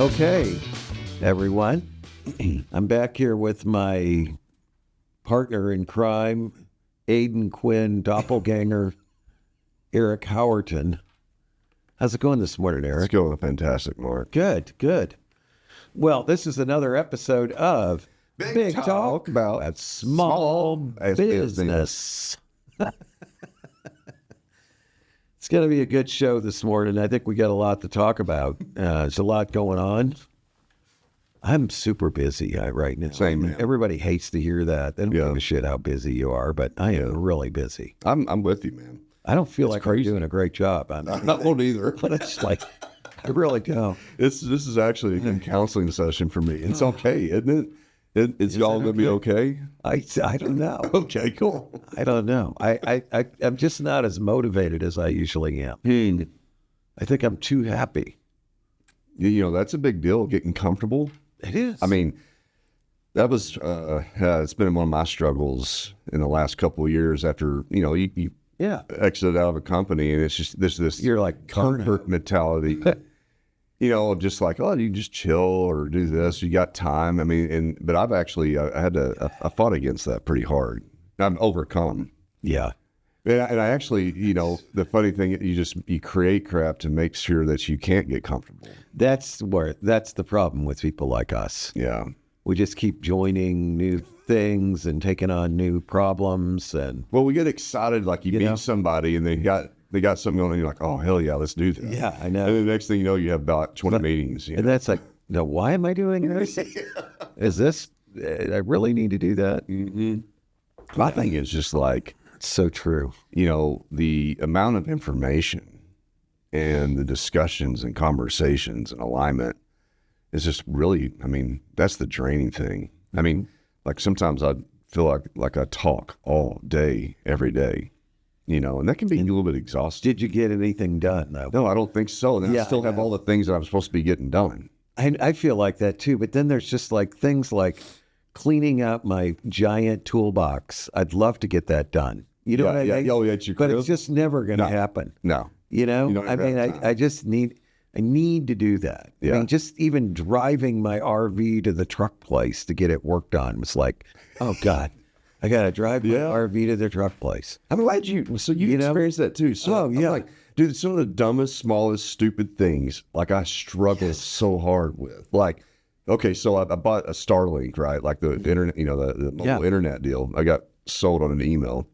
Okay, everyone. I'm back here with my partner in crime, Aidan Quinn, doppelganger, Eric Howerton. How's it going this morning, Eric? It's going fantastic, Mark. Good, good. Well, this is another episode of Big Talk about small business. It's going to be a good show this morning. I think we got a lot to talk about. There's a lot going on. I'm super busy right now. Same, man. Everybody hates to hear that. They don't give a shit how busy you are, but I am really busy. I'm with you, man. I don't feel like I'm doing a great job. I don't either. But it's like, I really don't. This is actually a counseling session for me. It's okay, isn't it? Is y'all going to be okay? I don't know. Okay, cool. I don't know. I'm just not as motivated as I usually am. I think I'm too happy. You know, that's a big deal, getting comfortable. It is. I mean, that was, it's been one of my struggles in the last couple of years after, you know, you exited out of a company and it's just this You're like comfort mentality. You know, just like, oh, you just chill or do this. You got time. I mean, but I've actually, I fought against that pretty hard. I'm overcome. Yeah. And I actually, you know, the funny thing, you create crap to make sure that you can't get comfortable. That's the problem with people like us. Yeah. We just keep joining new things and taking on new problems. And well, we get excited like you meet somebody and they got something going on. And you're like, oh, hell yeah, let's do that. Yeah, I know. And the next thing you know, you have about 20 meetings. And that's like, no, why am I doing this? Is this, I really need to do that? Mm-hmm. My thing is just like, it's so true. You know, the amount of information and the discussions and conversations and alignment is just really, I mean, that's the draining thing. I mean, like sometimes I feel like I talk all day, every day. You know, and that can be a little bit exhausting. Did you get anything done, though? No, I don't think so. And I still have all the things that I'm supposed to be getting done. I feel like that, too. But then there's just like things like cleaning out my giant toolbox. I'd love to get that done. You know what I mean? Oh, yeah, it's your but crib? It's just never going to happen. No. You know? I mean, I just need to do that. Yeah. I mean, just even driving my RV to the truck place to get it worked on was like, oh, God. I got to drive my RV to the truck place. I'm glad you experienced that too. So I'm like, dude, some of the dumbest, smallest, stupid things, like I struggle so hard with. Like, okay, so I bought a Starlink, right? Like the internet, you know, the mobile internet deal. I got sold on an email.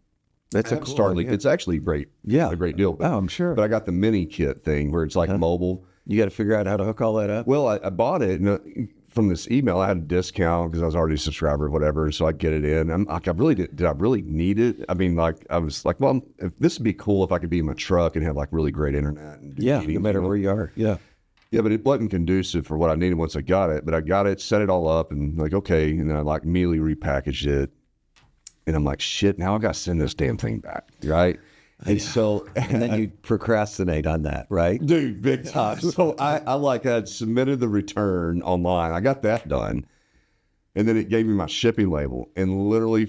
That's a cool Starlink. Idea. It's actually great. Yeah. A great deal. But, I'm sure. But I got the mini kit thing where it's like mobile. You got to figure out how to hook all that up. Well, I bought it and from this email. I had a discount because I was already a subscriber or whatever. So I get it in. I'm like, did I really need it? I mean, like, I was like, well, this would be cool if I could be in my truck and have like really great internet. And meetings, no matter where you are. Yeah. Yeah, but it wasn't conducive for what I needed once I got it. But I got it, set it all up and like, okay. And then I like immediately repackaged it. And I'm like, shit, now I got to send this damn thing back. Right. And so, and then you procrastinate on that, right? Dude, big time. So I had submitted the return online. I got that done. And then it gave me my shipping label. And literally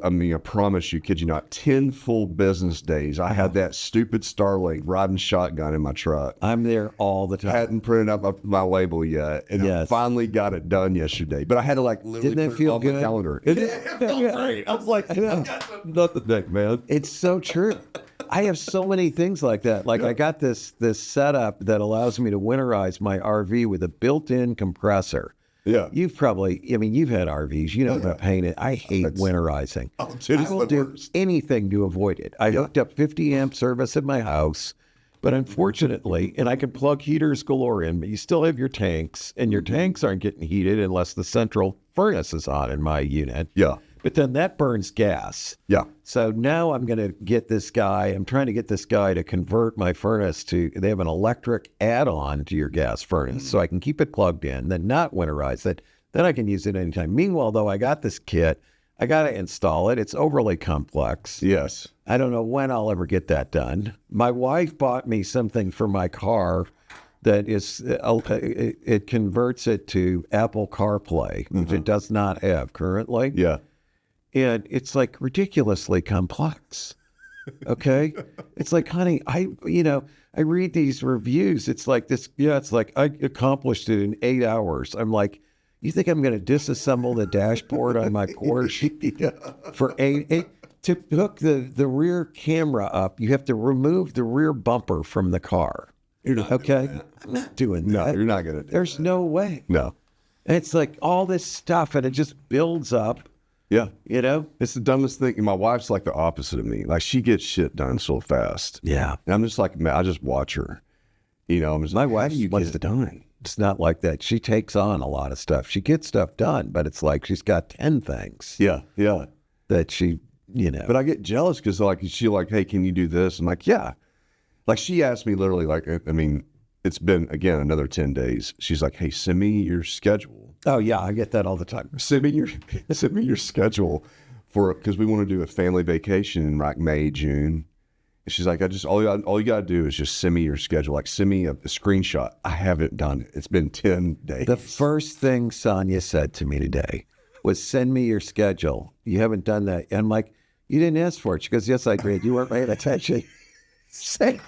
I promise you, kid you not, 10 full business days, I had that stupid Starlink riding shotgun in my truck. I'm there all the time. I hadn't printed up my label yet. And I finally got it done yesterday. But I had to like literally Didn't it feel good? My calendar. It felt great. I was like, I got nothing neck, man. It's so true. I have so many things like that. Like I got this setup that allows me to winterize my RV with a built-in compressor. Yeah. You've had RVs. You know what pain it. I hate winterizing. Oh, dude, I will do anything to avoid it. I hooked up 50 amp service at my house, but unfortunately, and I can plug heaters galore in, but you still have your tanks, and your tanks aren't getting heated unless the central furnace is on in my unit. Yeah. But then that burns gas. Yeah. So now I'm trying to get this guy to convert my furnace they have an electric add-on to your gas furnace. So I can keep it plugged in, then not winterize it. Then I can use it anytime. Meanwhile, though, I got this kit. I got to install it. It's overly complex. Yes. I don't know when I'll ever get that done. My wife bought me something for my car that is, it converts it to Apple CarPlay, which it does not have currently. Yeah. And it's like ridiculously complex. Okay. It's like, honey, I read these reviews. It's like this. Yeah, it's like I accomplished it in 8 hours. I'm like, you think I'm going to disassemble the dashboard on my Porsche for eight? To hook the rear camera up, you have to remove the rear bumper from the car. You're not okay. I'm not doing No, that. you're not going to do There's no way. No. And it's like all this stuff, and it just builds up. Yeah. It's the dumbest thing. My wife's like the opposite of me. Like, she gets shit done so fast. Yeah. And I'm just like, man, I just watch her. I'm just My like, wife, what's done? It's not like that. She takes on a lot of stuff. She gets stuff done, but it's like she's got 10 things. Yeah. Yeah. That she, But I get jealous because she hey, can you do this? I'm like, yeah. Like, she asked me literally, like, I mean, it's been, again, another 10 days. She's like, hey, send me your schedule. Oh, yeah, I get that all the time. Send me your schedule because we want to do a family vacation in like May, June. And she's like, all you got to do is just send me your schedule. Like, send me a screenshot. I haven't done it. It's been 10 days. The first thing Sonia said to me today was, send me your schedule. You haven't done that. And I'm like, you didn't ask for it. She goes, yes, I did. You weren't paying attention. Say,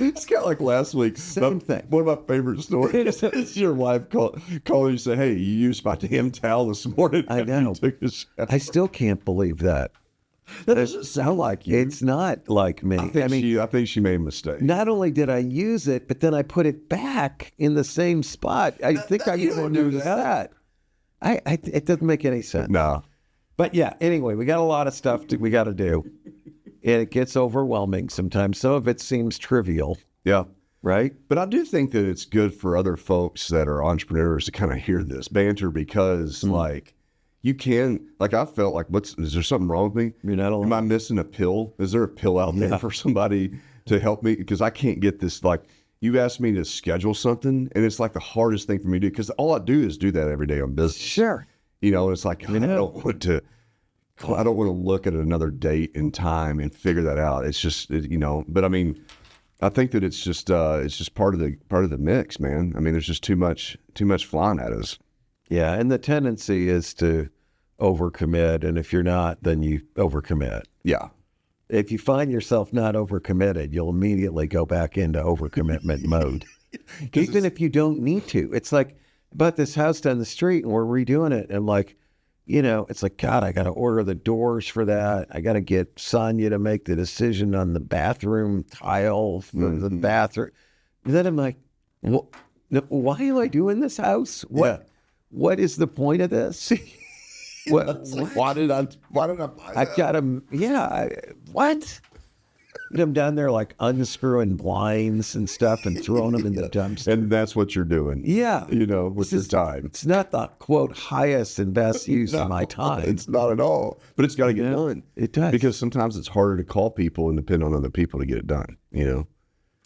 it's kind of like last week. Same thing. One of my favorite stories is your wife calling you and say, hey, you used my damn towel this morning. I know. I still can't believe that. That doesn't sound like you. It's not like me. I think she made a mistake. Not only did I use it, but then I put it back in the same spot. I think I even knew that. It doesn't make any sense. No. But yeah, anyway, we got a lot of stuff we got to do. And it gets overwhelming sometimes. Some of it seems trivial. Yeah. Right? But I do think that it's good for other folks that are entrepreneurs to kind of hear this banter because, like, you can, like, I felt like, is there something wrong with me? You're not alone. Am I missing a pill? Is there a pill out there for somebody to help me? Because I can't get this, like, you asked me to schedule something, and it's like the hardest thing for me to do because all I do is do that every day on business. Sure. And it's like, I don't want to look at another date and time and figure that out. It's just, but I mean, I think that it's just part of the mix, man. I mean, there's just too much flying at us. Yeah. And the tendency is to overcommit. And if you're not, then you overcommit. Yeah. If you find yourself not overcommitted, you'll immediately go back into overcommitment mode. Even if you don't need to. It's like, I bought this house down the street and we're redoing it. And like, it's like, God, I got to order the doors for that. I got to get Sonia to make the decision on the bathroom tile for the bathroom. And then I'm like, why am I doing this house? What is the point of this? Why did I buy that? I got him. Yeah. What? And I'm down there like unscrewing blinds and stuff and throwing them in the dumpster. And that's what you're doing. Yeah. With your time. It's not the, quote, highest and best use of my time. It's not at all. But it's got to get done. It does. Because sometimes it's harder to call people and depend on other people to get it done, It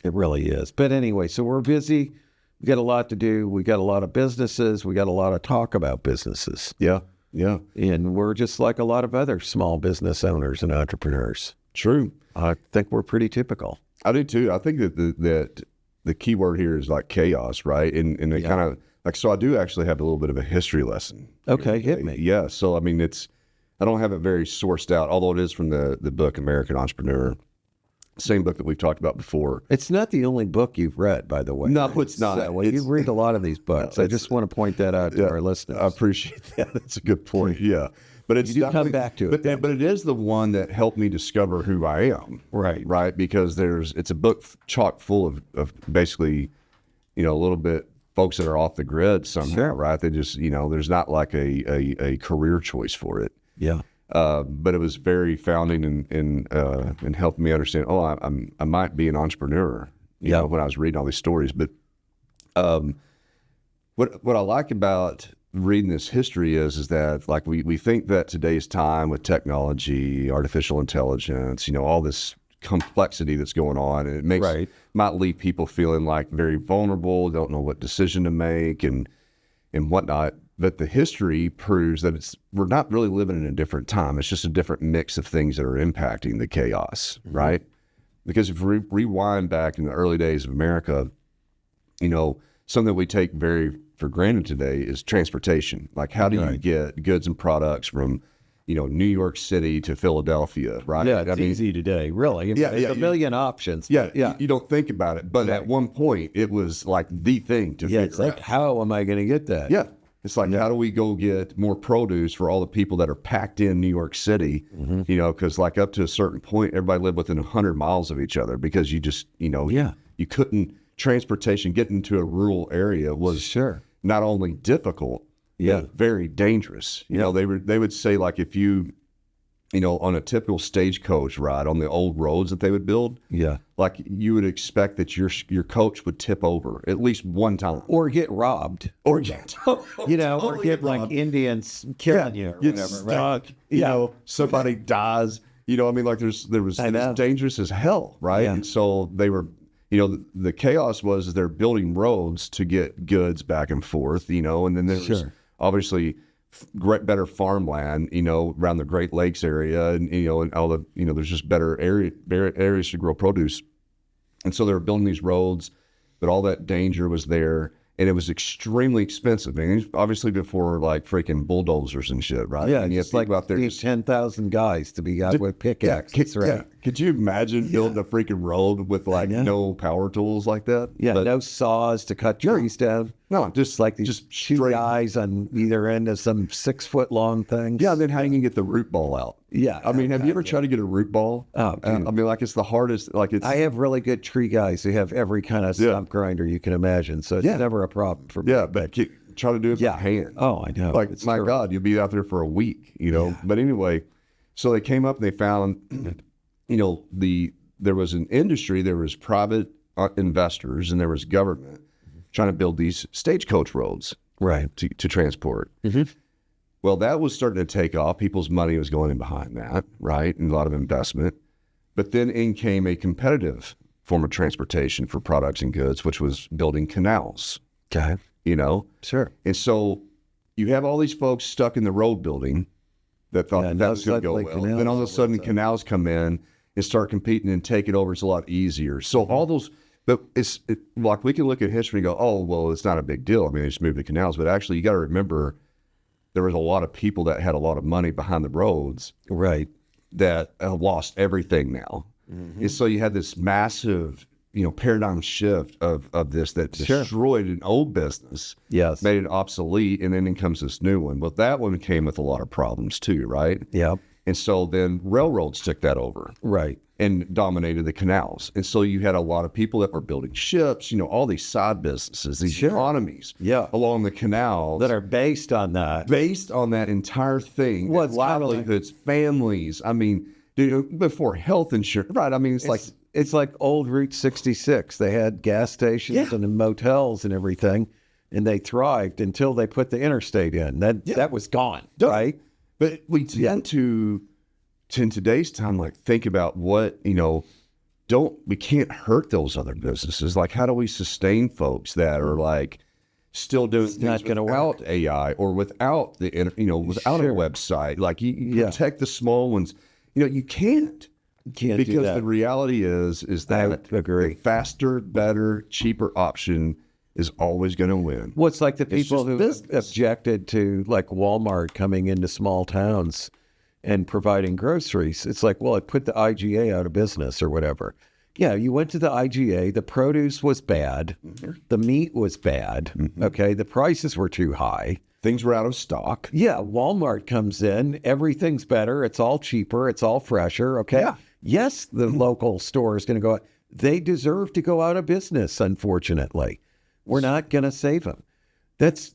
really is. But anyway, so we're busy. We got a lot to do. We got a lot of businesses. We got a lot of talk about businesses. Yeah. Yeah. And we're just like a lot of other small business owners and entrepreneurs. True. I think we're pretty typical. I do too. I think that the key word here is like chaos, right? And it kind of like, so I do actually have a little bit of a history lesson. Okay, hit me. Yeah. So, I mean, I don't have it very sourced out, although it is from the book, American Entrepreneur. Same book that we've talked about before. It's not the only book you've read, by the way. No, it's not. Well, you read a lot of these books. I just want to point that out to our listeners. I appreciate that. That's a good point. Yeah. But it's you do come back to it. But it is the one that helped me discover who I am. Right. Right. Because it's a book chock full of basically, a little bit folks that are off the grid somehow. Sure. Right. They just, there's not like a career choice for it. Yeah. But it was very founding and helped me understand, I might be an entrepreneur, when I was reading all these stories. But what I like about reading this history is that like we think that today's time with technology, artificial intelligence, all this complexity that's going on, and it might leave people feeling like very vulnerable, don't know what decision to make and whatnot. But the history proves that we're not really living in a different time. It's just a different mix of things that are impacting the chaos, right? Because if we rewind back in the early days of America, something that we take very for granted today is transportation. Like, how do you get goods and products from, New York City to Philadelphia, right? Yeah, it's easy today, really. There's a million options. Yeah. You don't think about it. But at one point, it was like the thing to figure it's like, out. how am I going to get that? Yeah. It's like, how do we go get more produce for all the people that are packed in New York City? Because like up to a certain point, everybody lived within 100 miles of each other because you just, you couldn't, transportation, getting to a rural area was not only difficult, but very dangerous. They would say like if you, on a typical stagecoach ride on the old roads that they would build, like you would expect that your coach would tip over at least one time. Or get robbed. Or get, or get like Indians killing you or whatever. Stuck, right? Somebody dies. Like it was dangerous as hell, right? Yeah. And so they were, the chaos was they're building roads to get goods back and forth, and then there's obviously better farmland, around the Great Lakes area, and and all the, there's just better areas to grow produce, and so they were building these roads, but all that danger was there, and it was extremely expensive. And obviously before like freaking bulldozers and shit, right? Yeah, and it's like out there 10,000 guys to be out with pickaxes, right? Yeah. Could you imagine building a freaking road with like no power tools like that? Yeah, no saws to cut trees down. No, just Like these two guys on either end of some 6 foot long things. Yeah, then how you can get the root ball out? Yeah. I mean, have you ever tried to get a root ball? Oh, like it's the hardest. Like it's. I have really good tree guys who have every kind of stump grinder you can imagine, so it's never a problem for me. Yeah, but try to do it by hand. Oh, I know. Like my God, you'll be out there for a week, Yeah. But anyway, so they came up and they found, there was an industry, there was private investors, and there was government trying to build these stagecoach roads, right, to transport. Well, that was starting to take off. People's money was going in behind that, right, and a lot of investment. But then in came a competitive form of transportation for products and goods, which was building canals. Okay. Sure. And so you have all these folks stuck in the road building that thought that was going to go well. Then all of a sudden canals come in and start competing and take it over. It's a lot easier. So all those, but like we can look at history and go, oh, well, it's not a big deal. I mean, they just moved the canals. But actually, you got to remember there was a lot of people that had a lot of money behind the roads. Right. That have lost everything now. And so you had this massive, paradigm shift of this that destroyed an old business. Yes. Made it obsolete. And then in comes this new one. But that one came with a lot of problems too, right? Yeah. And so then railroads took that over. Right. And dominated the canals. And so you had a lot of people that were building ships, all these side businesses, these economies along the canals. That are based on that. Based on that entire thing. Well, livelihoods, families. I mean, before health insurance. Right. I mean, it's like old Route 66. They had gas stations and motels and everything, and they thrived until they put the interstate in. That was gone, right? But we tend to in today's time, like think about what, we can't hurt those other businesses. Like, how do we sustain folks that are like still doing things without AI or without the, without a website? Like you protect the small ones. You can't. Can't because do that. The reality is that the faster, better, cheaper option is always going to win. Well, it's like the people who objected to like Walmart coming into small towns and providing groceries. It's like, well, it put the IGA out of business or whatever. Yeah, you went to the IGA, the produce was bad, the meat was bad, okay, the prices were too high. Things were out of stock. Yeah, Walmart comes in, everything's better, it's all cheaper, it's all fresher, okay? Yeah. Yes, the local store is going to go, they deserve to go out of business, unfortunately. We're not going to save them. That's,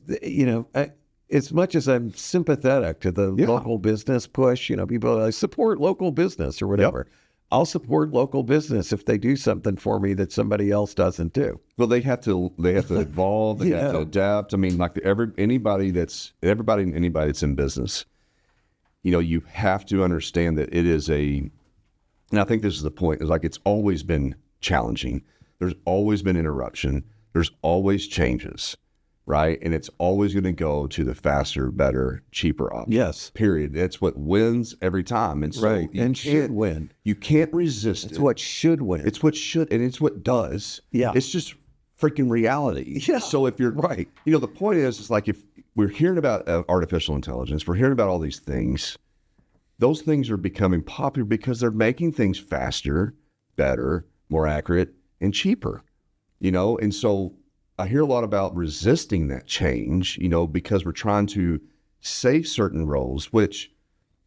as much as I'm sympathetic to the local business push, people support local business or whatever. I'll support local business if they do something for me that somebody else doesn't do. Well, they have to evolve, they have to adapt. I mean, like anybody that's in business, you have to understand that it is and I think this is the point, is like it's always been challenging. There's always been interruption. There's always changes, right? And it's always going to go to the faster, better, cheaper option. Yes. Period. That's what wins every time. And so and should win. You can't resist it. It's what should win. It's what should, and it's what does. Yeah. It's just freaking reality. Yeah. So if you're right, the point is like if we're hearing about artificial intelligence, we're hearing about all these things, those things are becoming popular because they're making things faster, better, more accurate, and cheaper, And so I hear a lot about resisting that change, because we're trying to save certain roles, which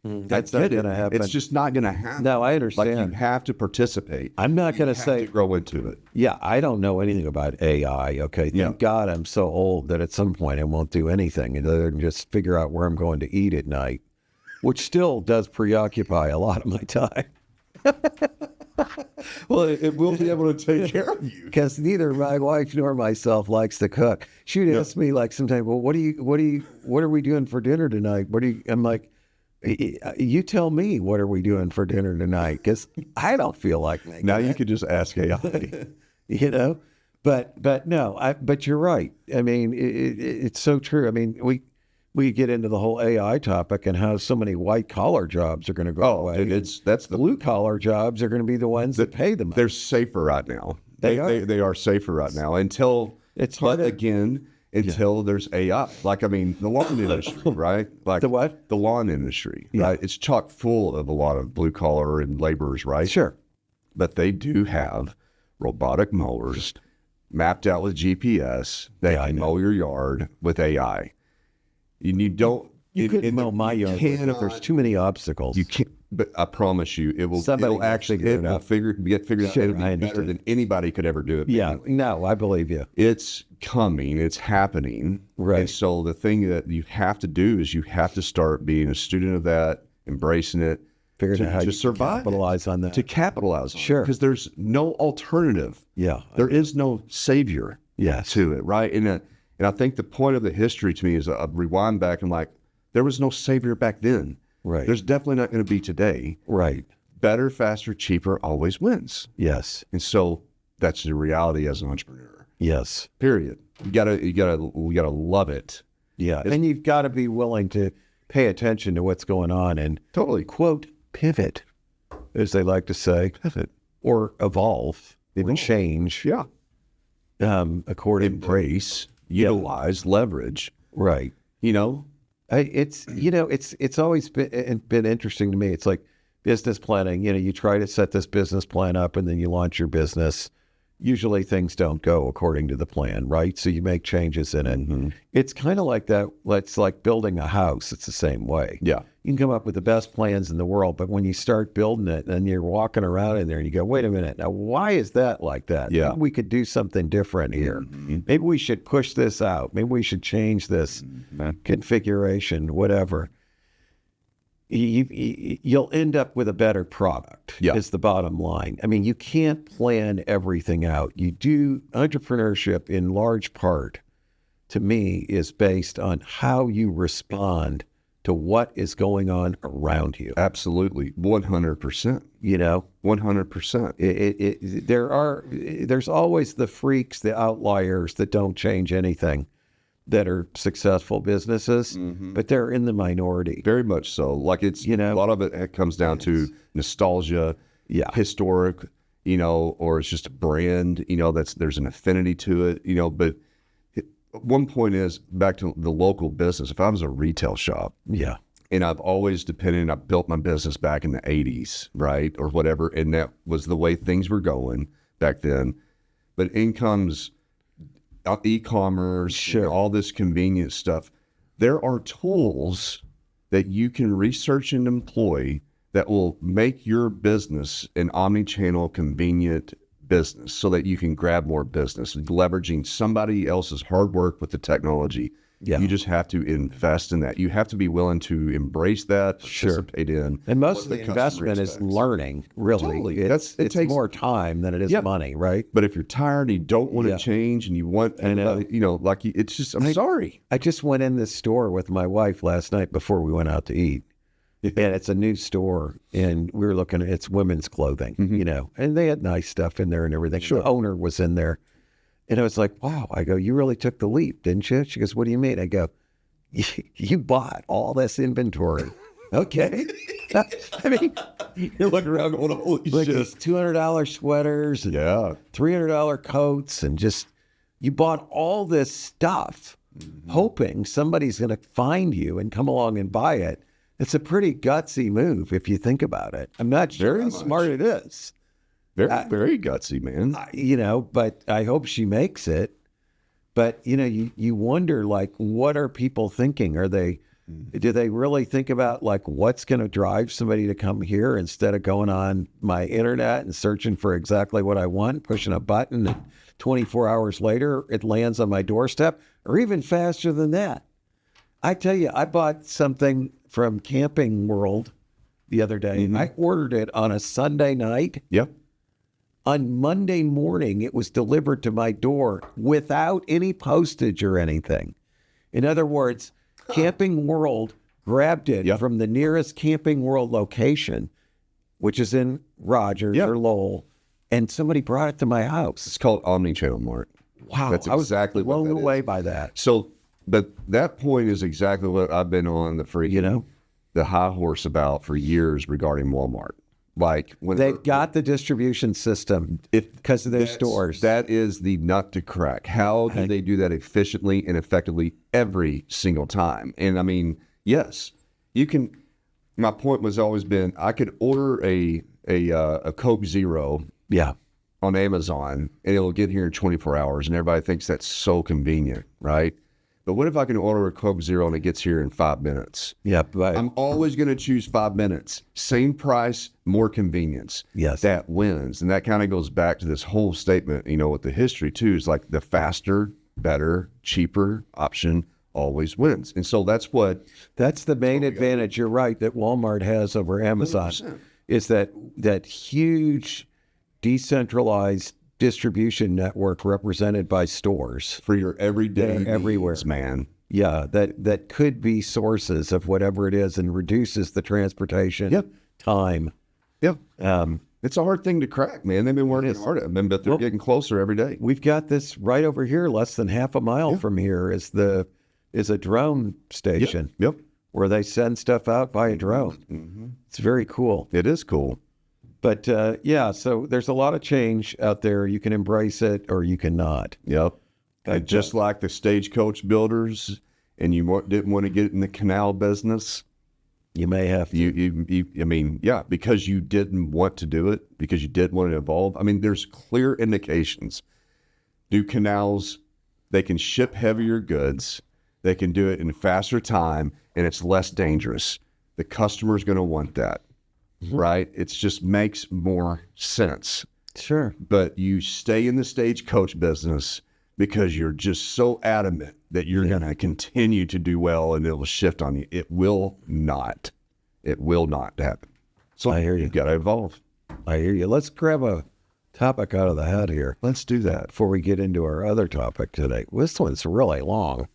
That's not going to happen. it's just not going to happen. No, I Like understand. you have to participate. I'm not going to You have say, to grow into it. yeah, I don't know anything about AI. Okay. Thank God I'm so old that at some point I won't do anything other than just figure out where I'm going to eat at night, which still does preoccupy a lot of my time. Well, it will be able to take care of you. Because neither my wife nor myself likes to cook. She would ask me like sometimes, well, what are we doing for dinner tonight? I'm like, you tell me, what are we doing for dinner tonight? Because I don't feel like making Now it. you could just ask AI. But no, but you're right. I mean, it's so true. I mean, we get into the whole AI topic and how so many white collar jobs are going to go away. That's the Blue collar jobs are going to be the ones that pay them. They're safer right now. They are safer right now until It's but hard to- again until there's AI. Like the lawn industry, right? Like The what? The lawn industry, right? It's chock full of a lot of blue collar and laborers, right? Sure. But they do have robotic mowers mapped out with GPS. They can mow your yard with AI. And you don't. You couldn't mow my yard if there's too many obstacles. You can't. But I promise you, Somebody it'll actually figure it out. get figured out. Sure, It'll I be better understand. than anybody could ever do it. Yeah. manually. No, I believe you. It's coming. It's happening. Right. And so the thing that you have to do is you have to start being a student of that, embracing it, Figuring out how to you survive, capitalize on that. to capitalize on it. Sure. Because there's no alternative. Yeah. There is no savior Yes. to it, right? And I think the point of the history to me is I rewind back and like, there was no savior back then. Right. There's definitely not going to be today. Right. Better, faster, cheaper always wins. Yes. And so that's the reality as an entrepreneur. Yes. Period. You gotta love it. Yeah. And you've got to be willing to pay attention to what's going on and Totally. quote, pivot, as they like to say, Pivot. or evolve, even change. Yeah. According Embrace, utilize, leverage. right. It's always been interesting to me. It's like business planning. You try to set this business plan up and then you launch your business. Usually things don't go according to the plan, right? So you make changes in it. Mm-hmm. It's kind of like that. It's like building a house. It's the same way. Yeah. You can come up with the best plans in the world, but when you start building it and you're walking around in there and you go, wait a minute, now why is that like that? Yeah. Maybe we could do something different here. Maybe we should push this out. Maybe we should change this configuration, whatever. You'll end up with a better product, is the bottom line. I mean, you can't plan everything out. You do. Entrepreneurship in large part, to me, is based on how you respond to what is going on around you. Absolutely. 100%. 100%. There's always the freaks, the outliers that don't change anything, that are successful businesses, but they're in the minority. Very much so. Like it's, a lot of it comes down to nostalgia, historic, or it's just a brand, there's an affinity to it, but one point is back to the local business. If I was a retail shop, and I've always I built my business back in the 80s, right? Or whatever. And that was the way things were going back then. But in comes e-commerce, all this convenience stuff. There are tools that you can research and employ that will make your business an omni-channel convenient business so that you can grab more business, leveraging somebody else's hard work with the technology. You just have to invest in that. You have to be willing to embrace that, participate in. And most of the investment is learning, really. Totally. It's takes more time than it is money, right? But if you're tired and you don't want to change and you want, it's just, I'm sorry. I just went in this store with my wife last night before we went out to eat. And it's a new store, and we were looking at it's women's clothing, and they had nice stuff in there and everything. The owner was in there. And I was like, wow. I go, you really took the leap, didn't you? She goes, what do you mean? I go, you bought all this inventory. Okay. I mean, You're looking around going, holy like shit. these $200 sweaters and $300 coats, and just, you bought all this stuff hoping somebody's going to find you and come along and buy it. It's a pretty gutsy move if you think about it. I'm not sure Very how much. smart it is. Very gutsy, man. But I hope she makes it. But, you wonder, like, what are people thinking? Do they really think about, like, what's going to drive somebody to come here instead of going on my internet and searching for exactly what I want, pushing a button, and 24 hours later, it lands on my doorstep, or even faster than that? I tell you, I bought something from Camping World the other day. I ordered it on a Sunday night. Yep. On Monday morning, it was delivered to my door without any postage or anything. In other words, Camping World grabbed it from the nearest Camping World location, which is in Rogers or Lowell, and somebody brought it to my house. It's called omnichannel mart. Wow. That's exactly what blown that is. away by that. So, but that point is exactly what I've been on the high horse about for years regarding Walmart. Like when They've got the distribution system because of their stores. That is the nut to crack. How do they do that efficiently and effectively every single time? And I mean, yes, you can. My point was always been I could order a Coke Zero on Amazon and it'll get here in 24 hours, and everybody thinks that's so convenient, right? But what if I can order a Coke Zero and it gets here in 5 minutes? Yeah, right. I'm always going to choose 5 minutes. Same price, more convenience. Yes. That wins. And that kind of goes back to this whole statement, with the history too, is like the faster, better, cheaper option always wins. And so that's the main advantage, you're right, that Walmart has over Amazon 100%. Is that huge decentralized distribution network represented by stores for your everyday everywhere, needs, man. Yeah, that could be sources of whatever it is and reduces the transportation time. Yep. It's a hard thing to crack, man. They've been working hard at it, but they're getting closer every day. We've got this right over here, less than half a mile from here is a drone station. Yep. Where they send stuff out by a drone. It's very cool. It is cool. But so there's a lot of change out there. You can embrace it or you cannot. Yep. And just like the stagecoach builders, and you didn't want to get in the canal business, you may have to. because you didn't want to do it, because you did want to evolve. I mean, there's clear indications. Do canals, they can ship heavier goods, they can do it in faster time, and it's less dangerous. The customer's going to want that. Right? It just makes more sense. Sure. But you stay in the stagecoach business because you're just so adamant that you're going to continue to do well and it'll shift on you. It will not. It will not happen. So I hear you. You've got to evolve. I hear you. Let's grab a topic out of the hat here. Let's do that. Before we get into our other topic today. This one's really long.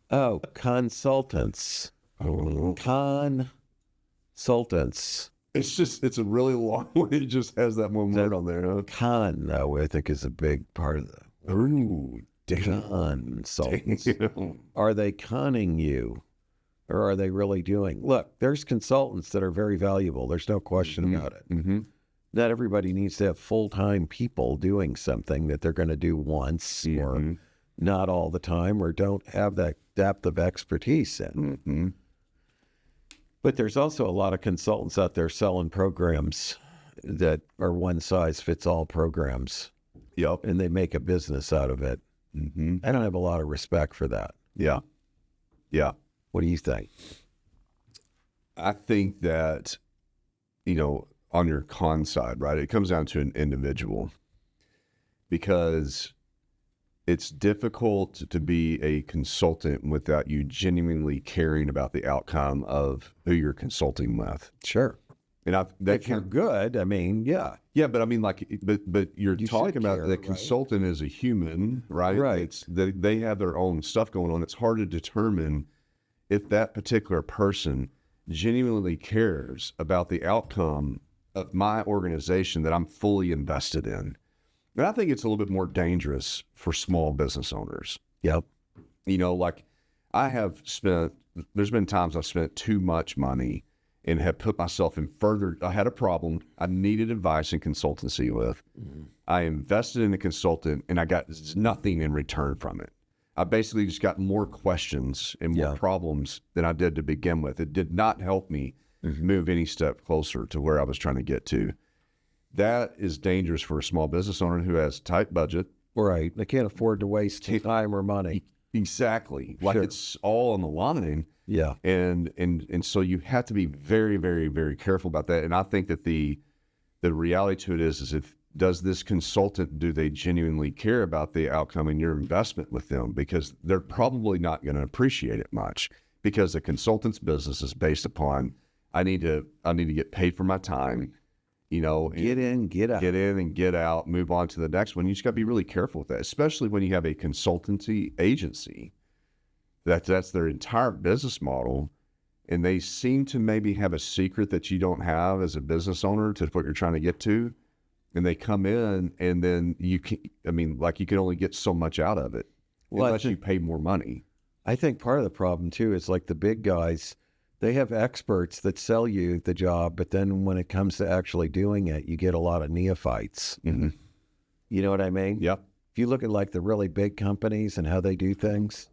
Oh, consultants. Consultants. It's a really long one. It just has that one word on there, huh? Con, though, I think is a big part of the Ooh, consultants. damn. Are they conning you? Or are they really doing? Look, there's consultants that are very valuable. There's no question about it. Mm-hmm. Not everybody needs to have full-time people doing something that they're going to do once or not all the time or don't have that depth of expertise in. Mm-hmm. But there's also a lot of consultants out there selling programs that are one-size-fits-all programs. Yep. And they make a business out of it. Mm-hmm. I don't have a lot of respect for that. Yeah. Yeah. What do you think? I think that, on your con side, right, it comes down to an individual, because it's difficult to be a consultant without you genuinely caring about the outcome of who you're consulting with. Sure. And If you're good, I mean, yeah. Yeah, but I mean, but you're You talking should about care, the right? consultant as a human, right? Right. They have their own stuff going on. It's hard to determine if that particular person genuinely cares about the outcome of my organization that I'm fully invested in. And I think it's a little bit more dangerous for small business owners. Yep. Like there's been times I've spent too much money and have put myself in further. I had a problem I needed advice and consultancy with. I invested in a consultant and I got nothing in return from it. I basically just got more questions and more problems than I did to begin with. It did not help me move any step closer to where I was trying to get to. That is dangerous for a small business owner who has tight budget. Right. They can't afford to waste time or money. Exactly. Like it's all on the line. Yeah. And so you have to be very, very, very careful about that. And I think that the reality to it is does this consultant, do they genuinely care about the outcome in your investment with them? Because they're probably not going to appreciate it much, because the consultant's business is based upon, I need to get paid for my time, get in, get out. Get in and get out, move on to the next one. You just got to be really careful with that, especially when you have a consultancy agency. That's their entire business model. And they seem to maybe have a secret that you don't have as a business owner to what you're trying to get to. And they come in and then you can only get so much out of it unless you pay more money. I think part of the problem too is like the big guys, they have experts that sell you the job, but then when it comes to actually doing it, you get a lot of neophytes. Mm-hmm. You know what I mean? Yep. If you look at like the really big companies and how they do things,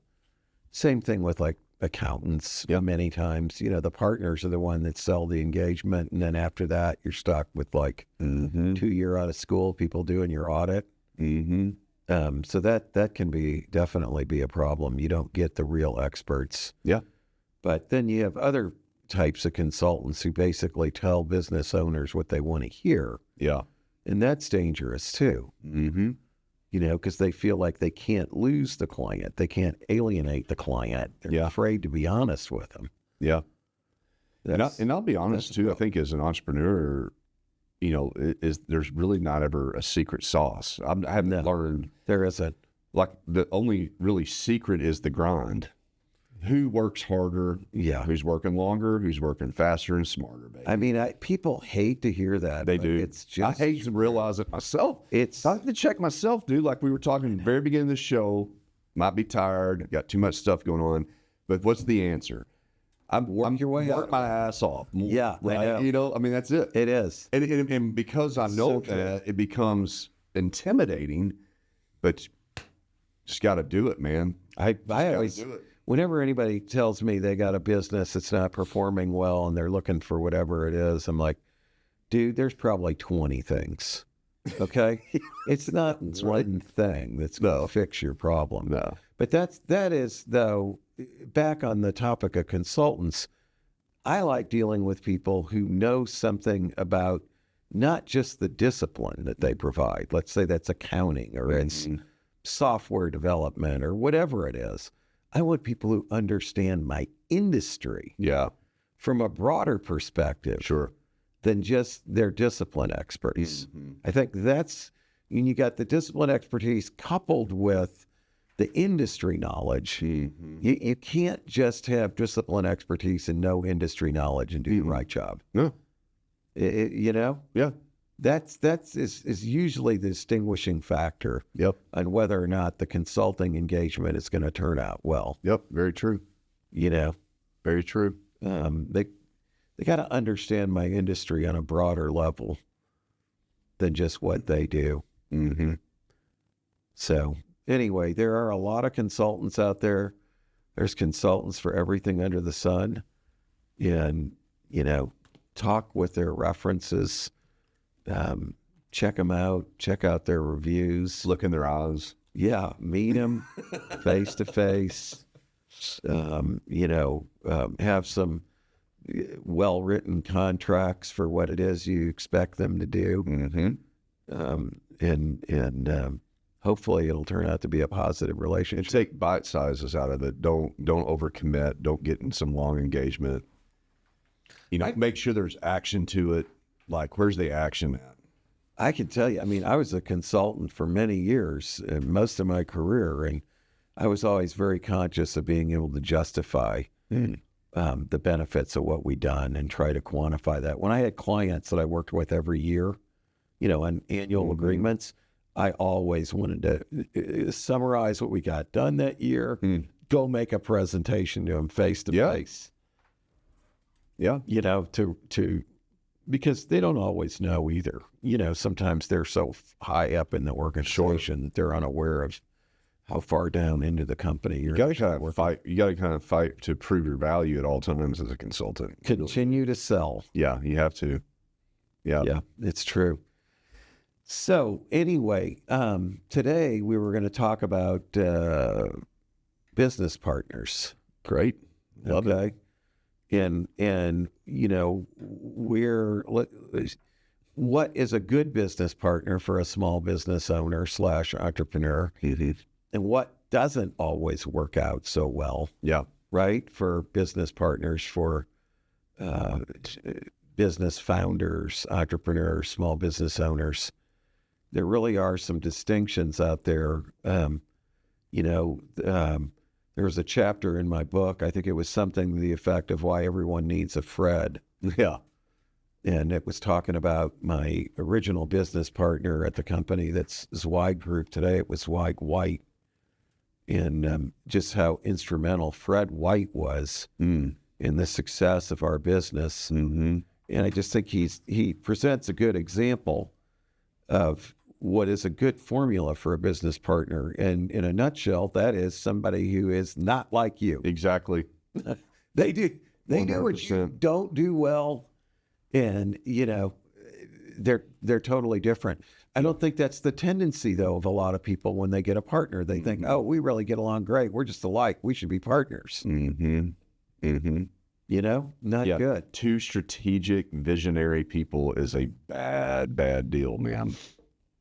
same thing with like accountants. Many times, the partners are the one that sell the engagement. And then after that, you're stuck with like 2 year out of school people doing your audit. So that can definitely be a problem. You don't get the real experts. Yeah. But then you have other types of consultants who basically tell business owners what they want to hear. Yeah. And that's dangerous too. Because they feel like they can't lose the client. They can't alienate the client. They're afraid to be honest with them. Yeah. And I'll be honest too, I think as an entrepreneur, there's really not ever a secret sauce. I haven't learned. There isn't. Like the only really secret is the grind. Who works harder? Yeah. Who's working longer? Who's working faster and smarter, baby? I mean, people hate to hear that. They do. It's just, I hate to realize it myself. I have to check myself, dude. Like we were talking at the very beginning of the show, might be tired, got too much stuff going on. But what's the answer? I'm your way work out. my ass off. Yeah. Right. That's it. It is. And because I know that, it becomes intimidating, but just got to do it, man. I always do it. Whenever anybody tells me they got a business that's not performing well and they're looking for whatever it is, I'm like, dude, there's probably 20 things. Okay. It's not one thing that's going to fix your problem. No. But that is, though, back on the topic of consultants, I like dealing with people who know something about not just the discipline that they provide. Let's say that's accounting or it's software development or whatever it is. I want people who understand my industry from a broader perspective than just their discipline experts. I think that's, when you got the discipline expertise coupled with the industry knowledge, you can't just have discipline expertise and no industry knowledge and do the right job. No. Yeah. That's usually the distinguishing factor on whether or not the consulting engagement is going to turn out well. Yep, very true. Very true. They got to understand my industry on a broader level than just what they do. So anyway, there are a lot of consultants out there. There's consultants for everything under the sun, and talk with their references. Check them out, check out their reviews, look in their eyes. Yeah. Meet them face to face, have some well-written contracts for what it is you expect them to do. And hopefully it'll turn out to be a positive relationship. And take bite sizes out of it. Don't overcommit. Don't get in some long engagement. Make sure there's action to it. Like, where's the action at? I can tell you, I was a consultant for many years, most of my career, and I was always very conscious of being able to justify the benefits of what we done and try to quantify that. When I had clients that I worked with every year, on annual agreements, I always wanted to summarize what we got done that year, go make a presentation to them face to face. Yeah. Because they don't always know either. Sometimes they're so high up in the organization that they're unaware of how far down into the company You got to kind of fight. You got to kind of fight to prove your value at all times as a consultant. Continue to sell. Yeah, you have to. Yeah. Yeah, it's true. So anyway, today we were going to talk about business partners. Great. Love it. And what is a good business partner for a small business owner / entrepreneur, and what doesn't always work out so well. Yeah. Right, for business partners, for business founders, entrepreneurs, small business owners. There really are some distinctions out there. There was a chapter in my book, I think it was something to the effect of why everyone needs a Fred. Yeah. And it was talking about my original business partner at the company that's Zweig Group today. It was Zweig White. And just how instrumental Fred White was in the success of our business. Mm-hmm. And I just think he presents a good example of what is a good formula for a business partner. And in a nutshell, that is somebody who is not like you. Exactly. They do what you 100%. don't do well. And, they're totally different. I don't think that's the tendency, though, of a lot of people when they get a partner. They think, oh, we really get along great. We're just alike. We should be partners. Mm-hmm. Mm-hmm. Not good. Two strategic, visionary people is a bad deal, man.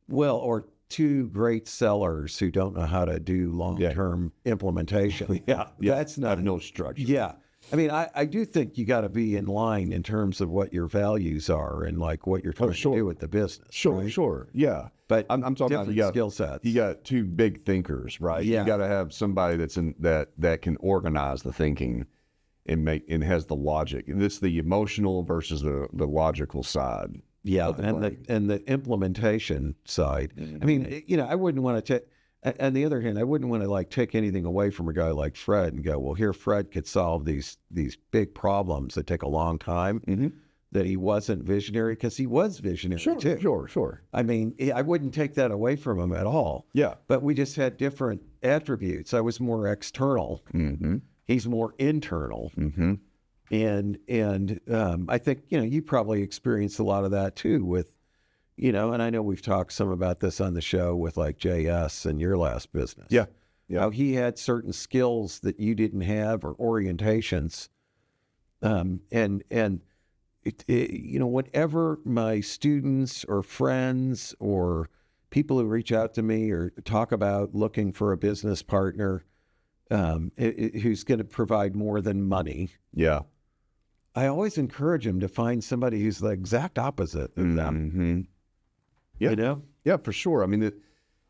Well, or two great sellers who don't know how to do long-term implementation. That's not. Have no structure. Yeah. I mean, I do think you got to be in line in terms of what your values are and like what you're trying to do with the business. Sure. Yeah. But I'm talking about skill sets. You got two big thinkers, right? Yeah. You got to have somebody that's that can organize the thinking and has the logic. And it's the emotional versus the logical side. Yeah, and the implementation side. I mean, I wouldn't want to take. On the other hand, I wouldn't want to take anything away from a guy like Fred and go, well, here Fred could solve these big problems that take a long time. That he wasn't visionary, because he was visionary too. Sure. I mean, I wouldn't take that away from him at all. Yeah. But we just had different attributes. I was more external. Mm-hmm. He's more internal. Mm-hmm. And I think, you probably experienced a lot of that too with, and I know we've talked some about this on the show with like JS and your last business. Yeah. How he had certain skills that you didn't have, or orientations. Whenever my students or friends or people who reach out to me or talk about looking for a business partner who's going to provide more than money. Yeah. I always encourage them to find somebody who's the exact opposite of them. Mm-hmm. Yeah. Yeah, for sure. I mean,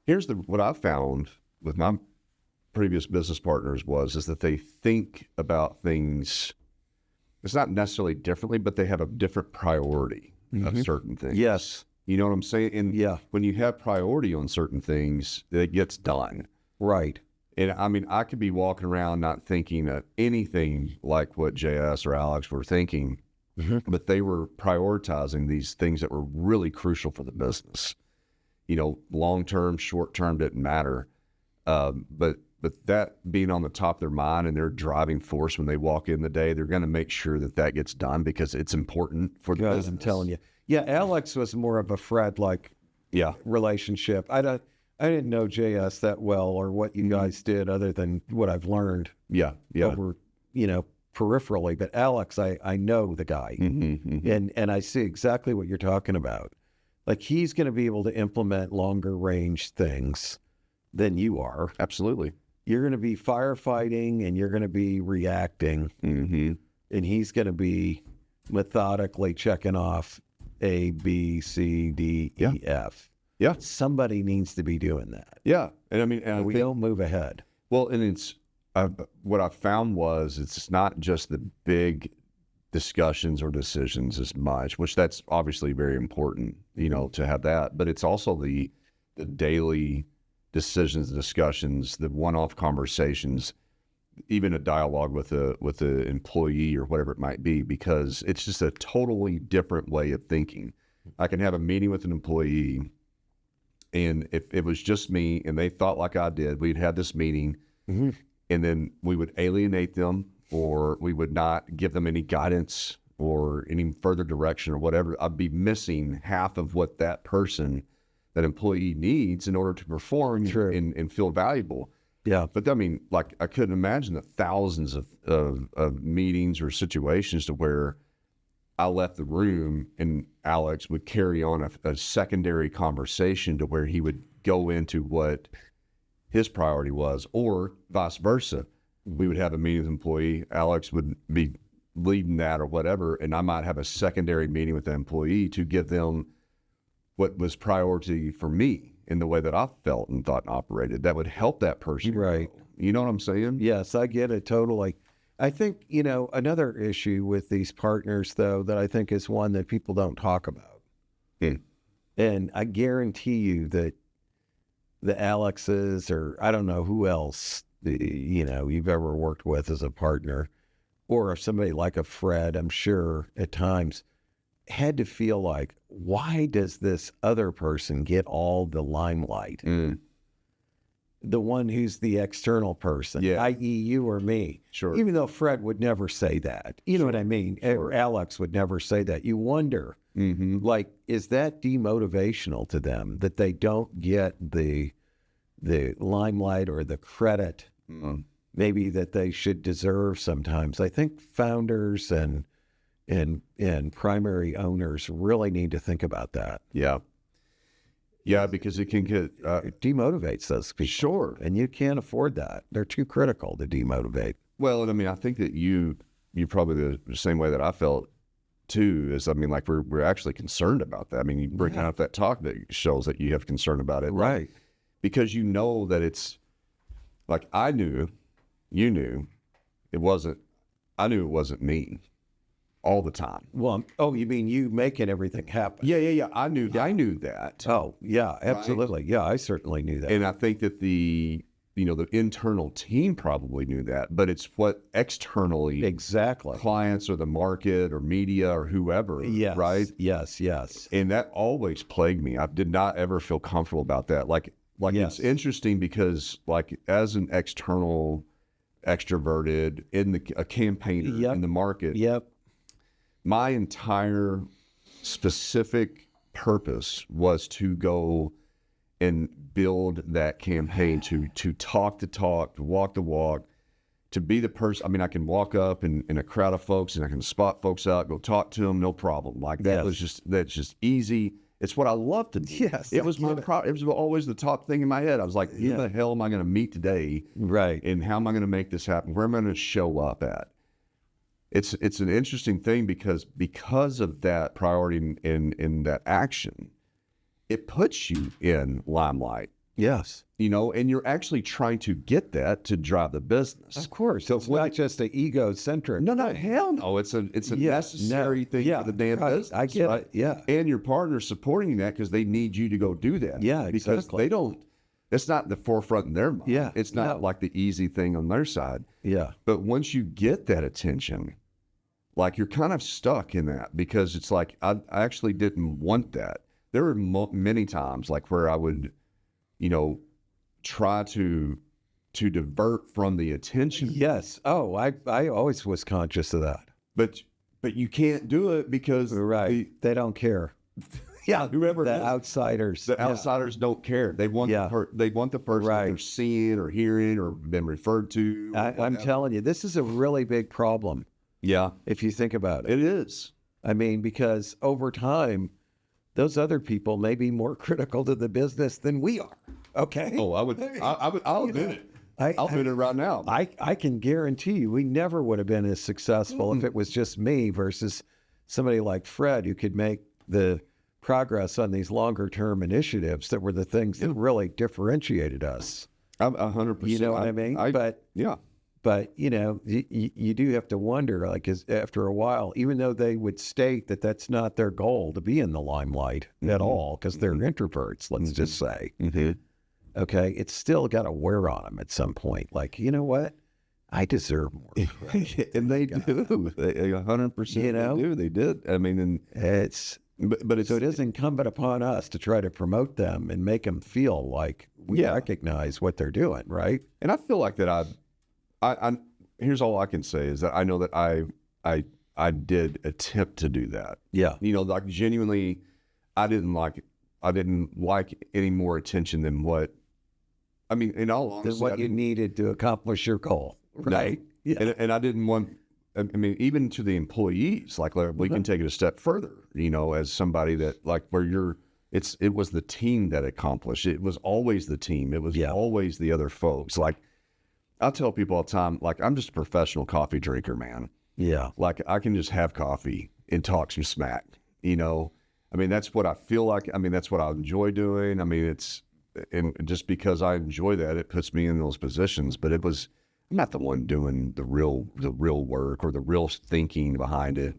here's what I've found with my previous business partners is that they think about things. It's not necessarily differently, but they have a different priority of certain things. Yes. You know what I'm saying? And when you have priority on certain things, it gets done. Right. And I mean, I could be walking around not thinking of anything like what JS or Alex were thinking, but they were prioritizing these things that were really crucial for the business. Long-term, short-term didn't matter. But that being on the top of their mind and their driving force when they walk in the day, they're going to make sure that gets done because it's important for the business. I'm telling you. Yeah, Alex was more of a Fred-like relationship. I didn't know JS that well or what you guys did other than what I've learned over, peripherally. But Alex, I know the guy. And I see exactly what you're talking about. Like, he's going to be able to implement longer range things than you are. Absolutely. You're going to be firefighting and you're going to be reacting. And he's going to be methodically checking off A, B, C, D, E, F. Yeah. Somebody needs to be doing that. Yeah. And I mean, we don't move ahead. Well, and it's what I found it's not just the big discussions or decisions as much, which that's obviously very important, to have that, but it's also the daily decisions, discussions, the one-off conversations even a dialogue with a employee or whatever it might be, because it's just a totally different way of thinking. I can have a meeting with an employee, and if it was just me and they thought like I did, we'd have this meeting, and then we would alienate them, or we would not give them any guidance or any further direction or whatever. I'd be missing half of what that employee needs in order to perform and feel valuable. Yeah. But I mean, like, I couldn't imagine the thousands of meetings or situations to where I left the room and Alex would carry on a secondary conversation to where he would go into what his priority was, or vice versa. We would have a meeting with an employee, Alex would be leading that or whatever, and I might have a secondary meeting with the employee to give them what was priority for me in the way that I felt and thought and operated. That would help that person. Right. Grow. You know what I'm saying? Yes, I get it totally. I think, another issue with these partners, though, that I think is one that people don't talk about. And I guarantee you that the Alexes, or I don't know who else, you've ever worked with as a partner, or somebody like a Fred, I'm sure at times had to feel like, why does this other person get all the limelight? The one who's the external person, i.e. you or me. Sure. Even though Fred would never say that. You know what I mean? Or Alex would never say that. You wonder, like, is that demotivational to them, that they don't get the limelight or the credit maybe that they should deserve sometimes? I think founders and primary owners really need to think about that. Yeah, because it can get It demotivates those people. Sure. And you can't afford that. They're too critical to demotivate. Well, and I mean, I think that you probably the same way that I felt too, is, I mean, like, we're actually concerned about that. I mean, you bring out that talk that shows that you have concern about it. Right. Because you know that it's, like, I knew it wasn't me all the time. Well, you mean you making everything happen? Yeah. I knew that. Oh, yeah, absolutely. Right? Yeah, I certainly knew that. And I think that the internal team probably knew that, but it's what externally clients or the market or media or whoever, right? Yes. And that always plagued me. I did not ever feel comfortable about that. Like It's interesting because, like, as an external extroverted a campaigner in the market, my entire specific purpose was to go and build that campaign, to talk the talk, to walk the walk, to be the person. I mean, I can walk up in a crowd of folks and I can spot folks out, go talk to them, no problem. Like, that's just easy. It's what I love to do. Yes, it was it was always the top thing in my head. I was like, who the hell am I going to meet today? Right. And how am I going to make this happen? Where am I going to show up at? It's an interesting thing because of that priority in that action, it puts you in limelight. Yes. And you're actually trying to get that to drive the business. Of course. So it's not just an egocentric. No, hell no. It's a necessary thing for the damn business. I get it. Yeah. And your partner's supporting that because they need you to go do that. Yeah, because they don't. It's not the forefront in their mind. Yeah. It's not like the easy thing on their side. Yeah. But once you get that attention, like, you're kind of stuck in that, because it's like, I actually didn't want that. There were many times, like, where I would, try to divert from the attention. Yes. Oh, I always was conscious of that. But you can't do it because they don't care. Whoever the outsiders. The outsiders don't care. They want they want the person that they're seeing or hearing or been referred to. I'm telling you, this is a really big problem. Yeah. If you think about it. It is. I mean, because over time, those other people may be more critical to the business than we are. Okay. Oh, I'll admit it. I'll admit it right now. I can guarantee you we never would have been as successful if it was just me versus somebody like Fred, who could make the progress on these longer term initiatives that were the things that really differentiated us. I'm 100%. You know what I mean? But, you do have to wonder, like, after a while, even though they would state that that's not their goal to be in the limelight at all, because they're introverts, let's just say. Okay, it's still got to wear on them at some point. Like, you know what? I deserve more. And they do. They 100%. You know? They do. They did. I mean, and It's but it's so it is incumbent upon us to try to promote them and make them feel like we recognize what they're doing, right? And I feel like that I here's all I can say is that I know that I did attempt to do that. Yeah. You know, like genuinely, I didn't like any more attention than what, I mean, in all honesty, Than what you needed to accomplish your goal, right? Yeah. And I didn't want, I mean, even to the employees, like we can take it a step further, you know, as somebody that like where it was the team that accomplished. It was always the team. It was always the other folks. Like I tell people all the time, like I'm just a professional coffee drinker, man. Yeah. Like I can just have coffee and talk some smack, you know? I mean, that's what I feel like. I mean, that's what I enjoy doing. I mean, and just because I enjoy that, it puts me in those positions, but I'm not the one doing the real work or the real thinking behind it.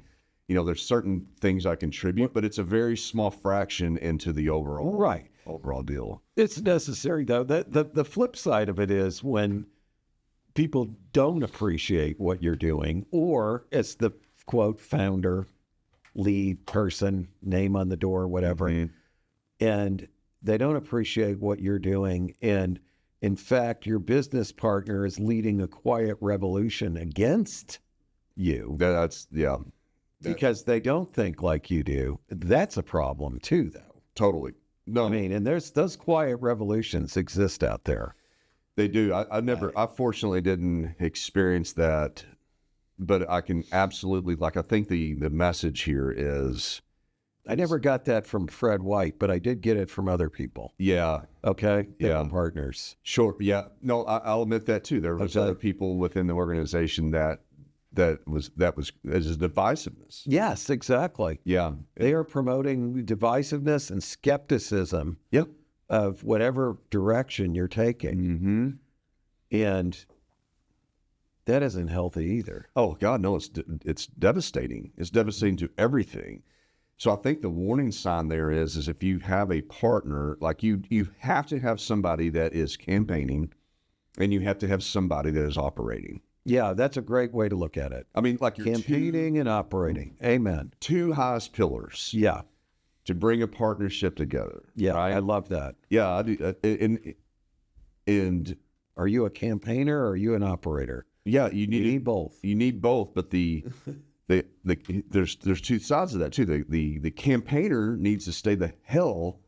You know, there's certain things I contribute, but it's a very small fraction into the overall deal. It's necessary though. The flip side of it is when people don't appreciate what you're doing, or as the quote founder, lead person, name on the door, whatever, and they don't appreciate what you're doing. And in fact, your business partner is leading a quiet revolution against you. Because they don't think like you do. That's a problem too, though. Totally. No, I mean, and those quiet revolutions exist out there. They do. I fortunately didn't experience that, but I can absolutely, like, I think the message here is. I never got that from Fred White, but I did get it from other people. Yeah. Okay. Different partners. Sure. Yeah. No, I'll admit that too. There was other people within the organization that was as divisiveness. Yes, exactly. Yeah. They are promoting divisiveness and skepticism. Yep. Of whatever direction you're taking. Mm-hmm. And that isn't healthy either. Oh God, no, it's devastating. It's devastating to everything. So I think the warning sign there is if you have a partner, like you have to have somebody that is campaigning and you have to have somebody that is operating. Yeah, that's a great way to look at it. I mean, like you're campaigning and operating. Amen. Two highest pillars. Yeah. To bring a partnership together. Yeah, right? I love that. Yeah, I do. And are you a campaigner or are you an operator? Yeah, you need both. You need both, but there's two sides of that too. The campaigner needs to stay the hell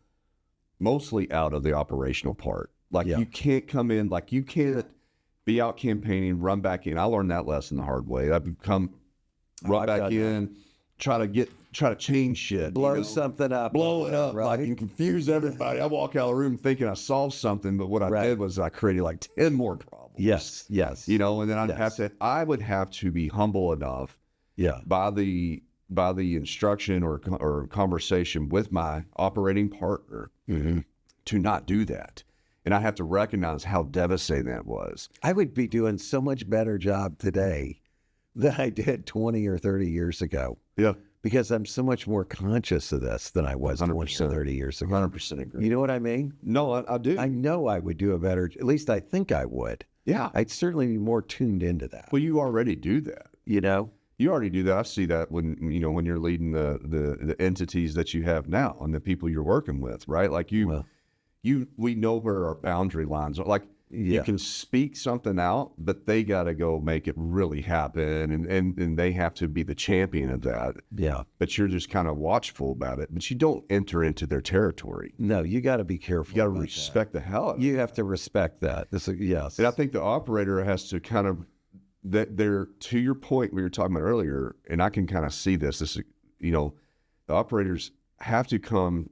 mostly out of the operational part. Like you can't come in, like you can't be out campaigning, run back in. I learned that lesson the hard way. I've come run back in, try to change shit, blow something up, blow it up, right? Like, and confuse everybody. I walk out of the room thinking I solved something, but what I did was I created like 10 more problems. Yes. You know, and then I would have to be humble enough, by the instruction or conversation with my operating partner to not do that. And I have to recognize how devastating that was. I would be doing so much better job today than I did 20 or 30 years ago. Yeah. Because I'm so much more conscious of this than I was 20 or 30 years ago. 100% agree. You know what I mean? No, I do. I know I would do a better, at least I think I would. Yeah. I'd certainly be more tuned into that. Well, you already do that. You know? You already do that. I see that when you're leading the entities that you have now and the people you're working with, right? Like we know where our boundary lines are. Like you can speak something out, but they got to go make it really happen. And they have to be the champion of that. Yeah. But you're just kind of watchful about it, but you don't enter into their territory. No, you got to be careful. You got to respect the hell out of it. You have to respect that. Yes. And I think the operator has to kind of, that they're, to your point we were talking about earlier, and I can kind of see this, the operators have to come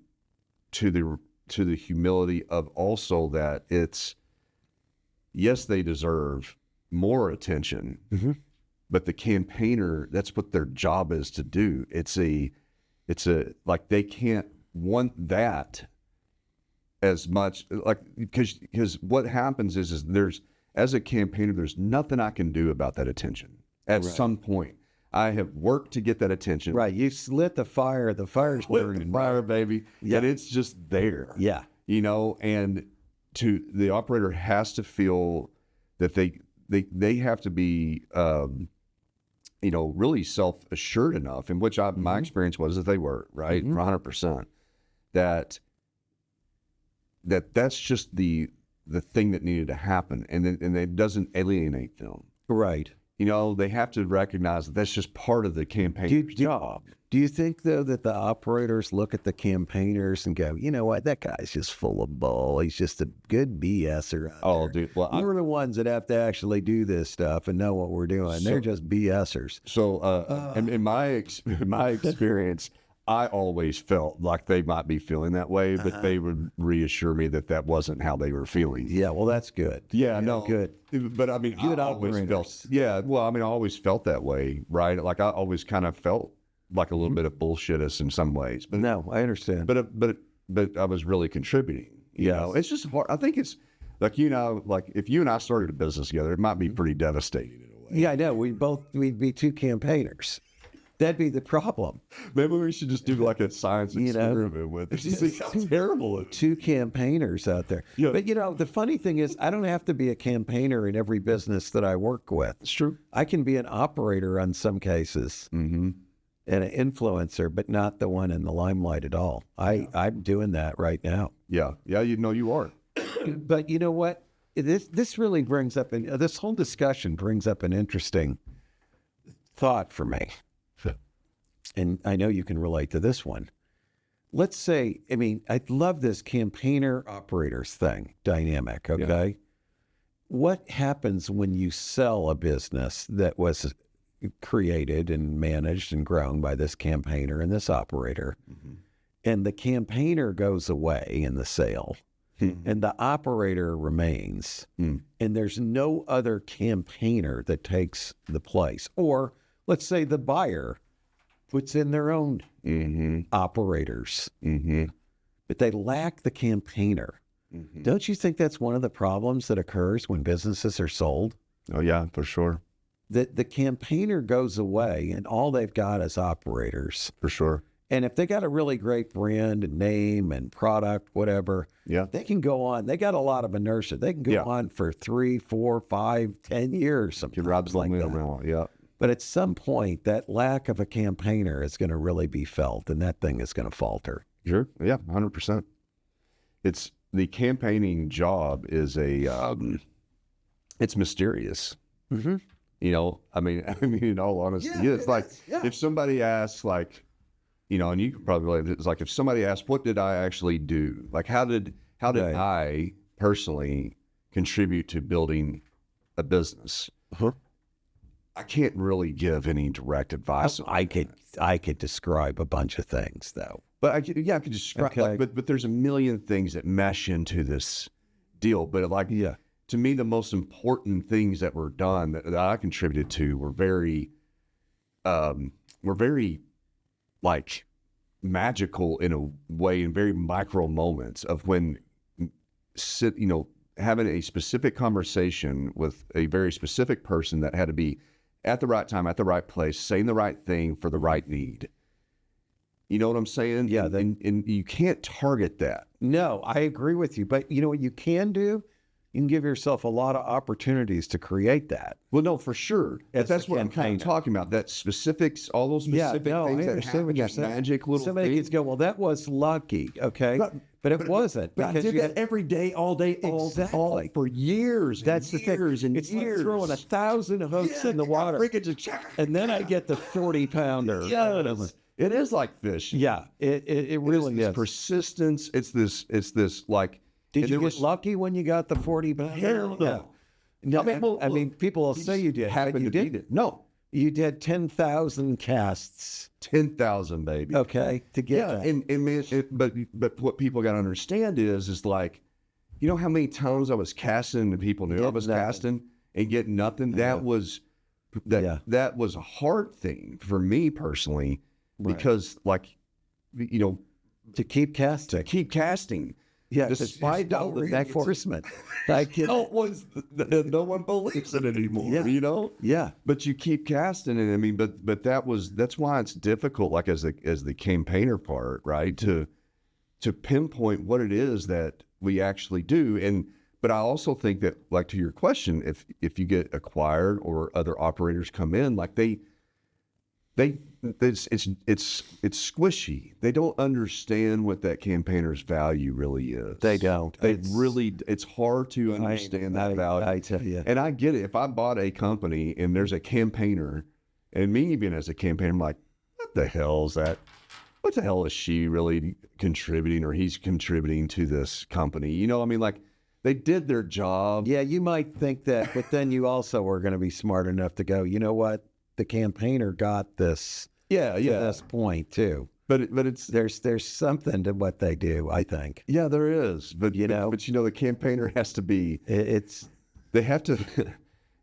to the humility of also that it's, yes, they deserve more attention, but the campaigner, that's what their job is to do. It's like they can't want that as much, like, because what happens is as a campaigner, there's nothing I can do about that attention at some point. I have worked to get that attention. Right. You lit the fire. The fire's burning. Fire, baby. Yeah. And it's just there. Yeah. And the operator has to feel that they have to be, really self-assured enough, in which my experience was that they were, right, for 100%, that's just the thing that needed to happen, and it doesn't alienate them. Right. They have to recognize that that's just part of the campaign job. Do you think, though, that the operators look at the campaigners and go, you know what, that guy's just full of bull. He's just a good BSer. Oh, dude. Well, we're the ones that have to actually do this stuff and know what we're doing. They're just BSers. So, in my experience, I always felt like they might be feeling that way, but they would reassure me that wasn't how they were feeling. Yeah, well, that's good. Yeah, no, good. But I mean, Good I always operators. felt. Yeah, well, I mean, I always felt that way, right? Like I always kind of felt like a little bit of bullshitist in some ways. But No, I understand. but I was really contributing. You Yes. know, it's just hard. I think it's like like if you and I started a business together, it might be pretty devastating in a way. Yeah, I know. We'd be two campaigners. That'd be the problem. Maybe we should just do like a science experiment with it. See how terrible it is. Two campaigners out there. Yeah. But, the funny thing is, I don't have to be a campaigner in every business that I work with. It's true. I can be an operator on some cases and an influencer, but not the one in the limelight at all. I'm doing that right now. Yeah. Yeah. You are. But you know what? This really brings up, this whole discussion brings up an interesting thought for me. And I know you can relate to this one. Let's say, I love this campaigner operators thing, dynamic, okay? Yeah. What happens when you sell a business that was created and managed and grown by this campaigner and this operator, and the campaigner goes away in the sale, and the operator remains, and there's no other campaigner that takes the place? Or let's say the buyer puts in their own operators, but they lack the campaigner. Don't you think that's one of the problems that occurs when businesses are sold? Oh, yeah, for sure. That the campaigner goes away and all they've got is operators. For sure. And if they got a really great brand and name and product, whatever, they can go on. They got a lot of inertia. They can go on for 3, 4, 5, 10 years. Sometimes like that. Yeah. But at some point, that lack of a campaigner is going to really be felt, and that thing is going to falter. Sure. Yeah, 100%. It's the campaigning job is it's mysterious. In all honesty, it's like if somebody asks, like, and you could probably relate, it's like if somebody asks, what did I actually do? Like, how did I personally contribute to building a business? I can't really give any direct advice. I could describe a bunch of things, though. But I could describe. Okay. But there's a million things that mesh into this deal. But to me, the most important things that were done that I contributed to were very like magical in a way, in very micro moments of when having a specific conversation with a very specific person that had to be at the right time, at the right place, saying the right thing for the right need. You know what I'm saying? Yeah. And you can't target that. No, I agree with you. But you know what you can do? You can give yourself a lot of opportunities to create that. Well, no, for sure. That's what I'm kind of talking about. That specifics, all those specific things that happen, that magic little Somebody things. could go, well, that was lucky, okay? But it wasn't. But I did that every day, all day, all for years. That's the thing. It's like throwing 1,000 hooks in the water. And then I get the 40-pounder. Yes. It is like fish. Yeah, it really is. Persistence. It's this like. Did you get lucky when you got the 40-pounder? Hell no. No, I mean, people will say you did. But you didn't. No. You did 10,000 casts. 10,000, baby. Okay, to get that. But what people got to understand is like, you know how many times I was casting and people knew I was casting and getting nothing? That was a hard thing for me personally, because to keep casting. Yeah, despite all the enforcement. No one believes it anymore, Yeah. But you keep casting it. But that's why it's difficult, like as the campaigner part, right? To pinpoint what it is that we actually do. But I also think that, like, to your question, if you get acquired or other operators come in, like it's squishy. They don't understand what that campaigner's value really is. They don't. It's hard to understand that value. I tell you. And I get it. If I bought a company and there's a campaigner, and me even as a campaigner, I'm like, what the hell is that? What the hell is she really contributing, or he's contributing to this company? You know, I mean, like, they did their job. Yeah, you might think that, but then you also are going to be smart enough to go, you know what? The campaigner got this to this point too. But it's there's something to what they do, I think. Yeah, there is. But the campaigner has to be they have to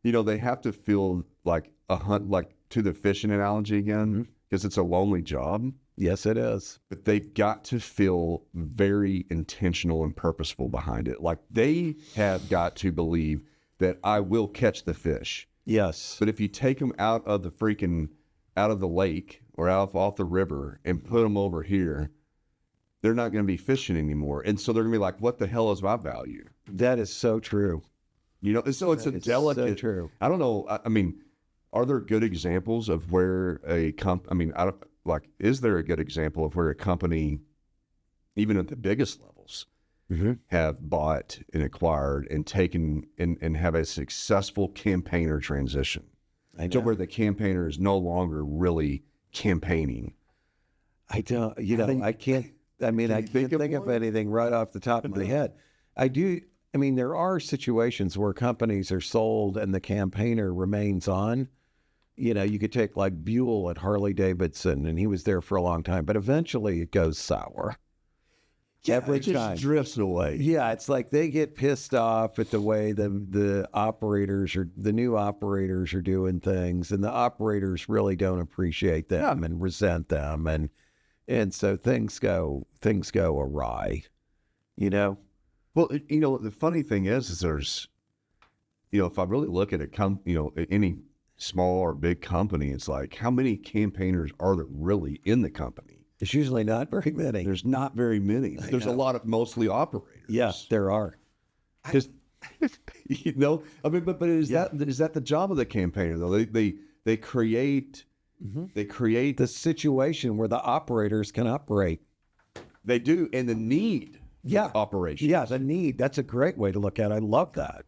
they have to feel like a hunt, like, to the fishing analogy again, because it's a lonely job. Yes, it is. But they've got to feel very intentional and purposeful behind it. Like, they have got to believe that I will catch the fish. Yes. But if you take them out of the lake or off the river and put them over here, they're not going to be fishing anymore. And so they're going to be like, what the hell is my value? That is so true. You know, so it's delicate. So true. I don't know. I mean, are there good examples of where is there a good example of where a company, even at the biggest levels, have bought and acquired and taken and have a successful campaigner transition to where the campaigner is no longer really campaigning? I don't, I can't think of anything right off the top of my head. There are situations where companies are sold and the campaigner remains on. You know, you could take like Buell at Harley Davidson, and he was there for a long time, but eventually it goes sour. Yeah, Every it just time. drifts away. Yeah, it's like they get pissed off at the way the new operators are doing things, and the operators really don't appreciate them and resent them, and so things go awry. You know. Well, the funny thing is there's, if I really look at any small or big company, it's like, how many campaigners are there really in the company? It's usually not very many. There's not very many. There's a lot of mostly operators. Yes, there are. Just, but is that the job of the campaigner though? They create the situation where the operators can operate. They do, and the need for operation. Yeah, the need. That's a great way to look at it. I love that.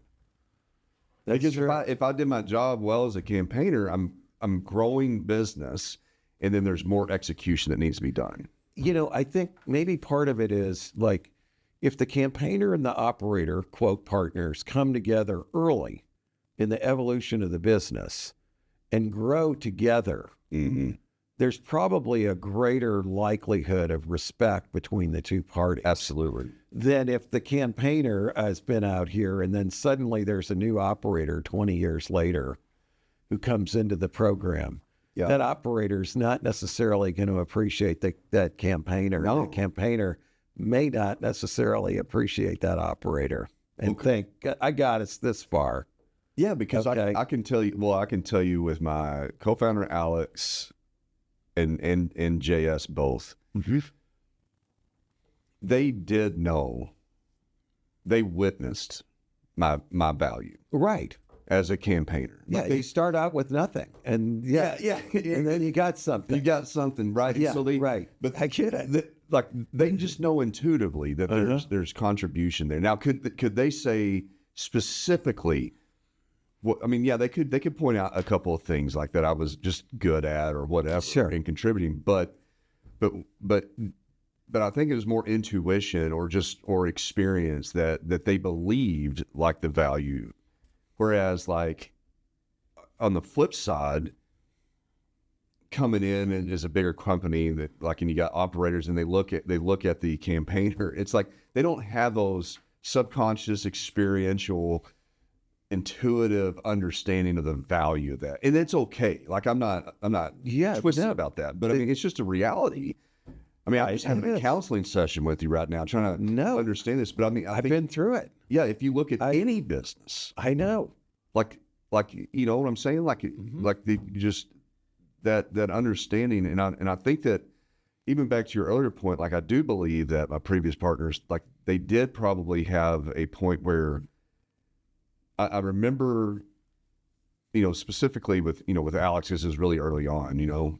Because if I did my job well as a campaigner, I'm growing business, and then there's more execution that needs to be done. I think maybe part of it is like, if the campaigner and the operator, quote, partners, come together early in the evolution of the business and grow together, there's probably a greater likelihood of respect between the two parties. Absolutely. Than if the campaigner has been out here and then suddenly there's a new operator 20 years later who comes into the program. Yeah. That operator's not necessarily going to appreciate that campaigner. No. The campaigner may not necessarily appreciate that operator and think, I got us this far. Yeah, because I can tell you with my co-founder Alex and JS both, they did know, they witnessed my value. Right. As a campaigner. Yeah, you start out with nothing. And and then you got something. You got something, right? Yeah, so right. But I get it. They just know intuitively that there's contribution there. Now, could they say specifically? They could point out a couple of things like that I was just good at or whatever in contributing, but I think it was more intuition or experience that they believed like the value. Whereas, like, on the flip side, coming in and as a bigger company that, like, and you got operators and they look at the campaigner, it's like they don't have those subconscious, experiential, intuitive understanding of the value of that, and it's okay. Like, I'm not twisted about that, but it's just a reality. I'm just having a counseling session with you right now, trying to understand this. But I've been through it. Yeah, if you look at any business, I know, like you know what I'm saying, like the just that understanding, and I think that even back to your earlier point, like, I do believe that my previous partners, like, they did probably have a point where I remember, specifically with Alex, this is really early on,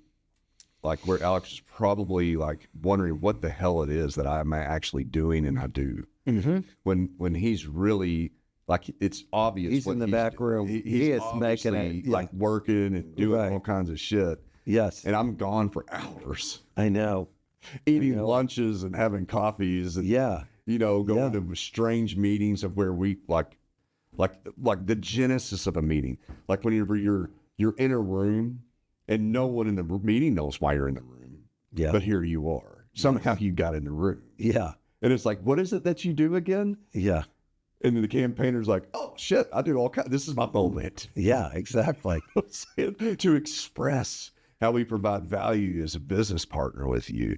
like where Alex is probably like wondering what the hell it is that I'm actually doing and I do. Mm-hmm. When he's really like, it's obvious. He's in the back room. He is making it, like working and doing all kinds of shit. Yes. And I'm gone for hours. I know. Eating lunches and having coffees and, going to strange meetings of where we like the genesis of a meeting. Like when you're in a room and no one in the meeting knows why you're in the room. Yeah. But here you are. Somehow you got in the room. Yeah. And it's like, what is it that you do again? Yeah. And then the campaigner's like, oh shit, I do all kinds. This is my moment. Yeah, exactly. To express how we provide value as a business partner with you.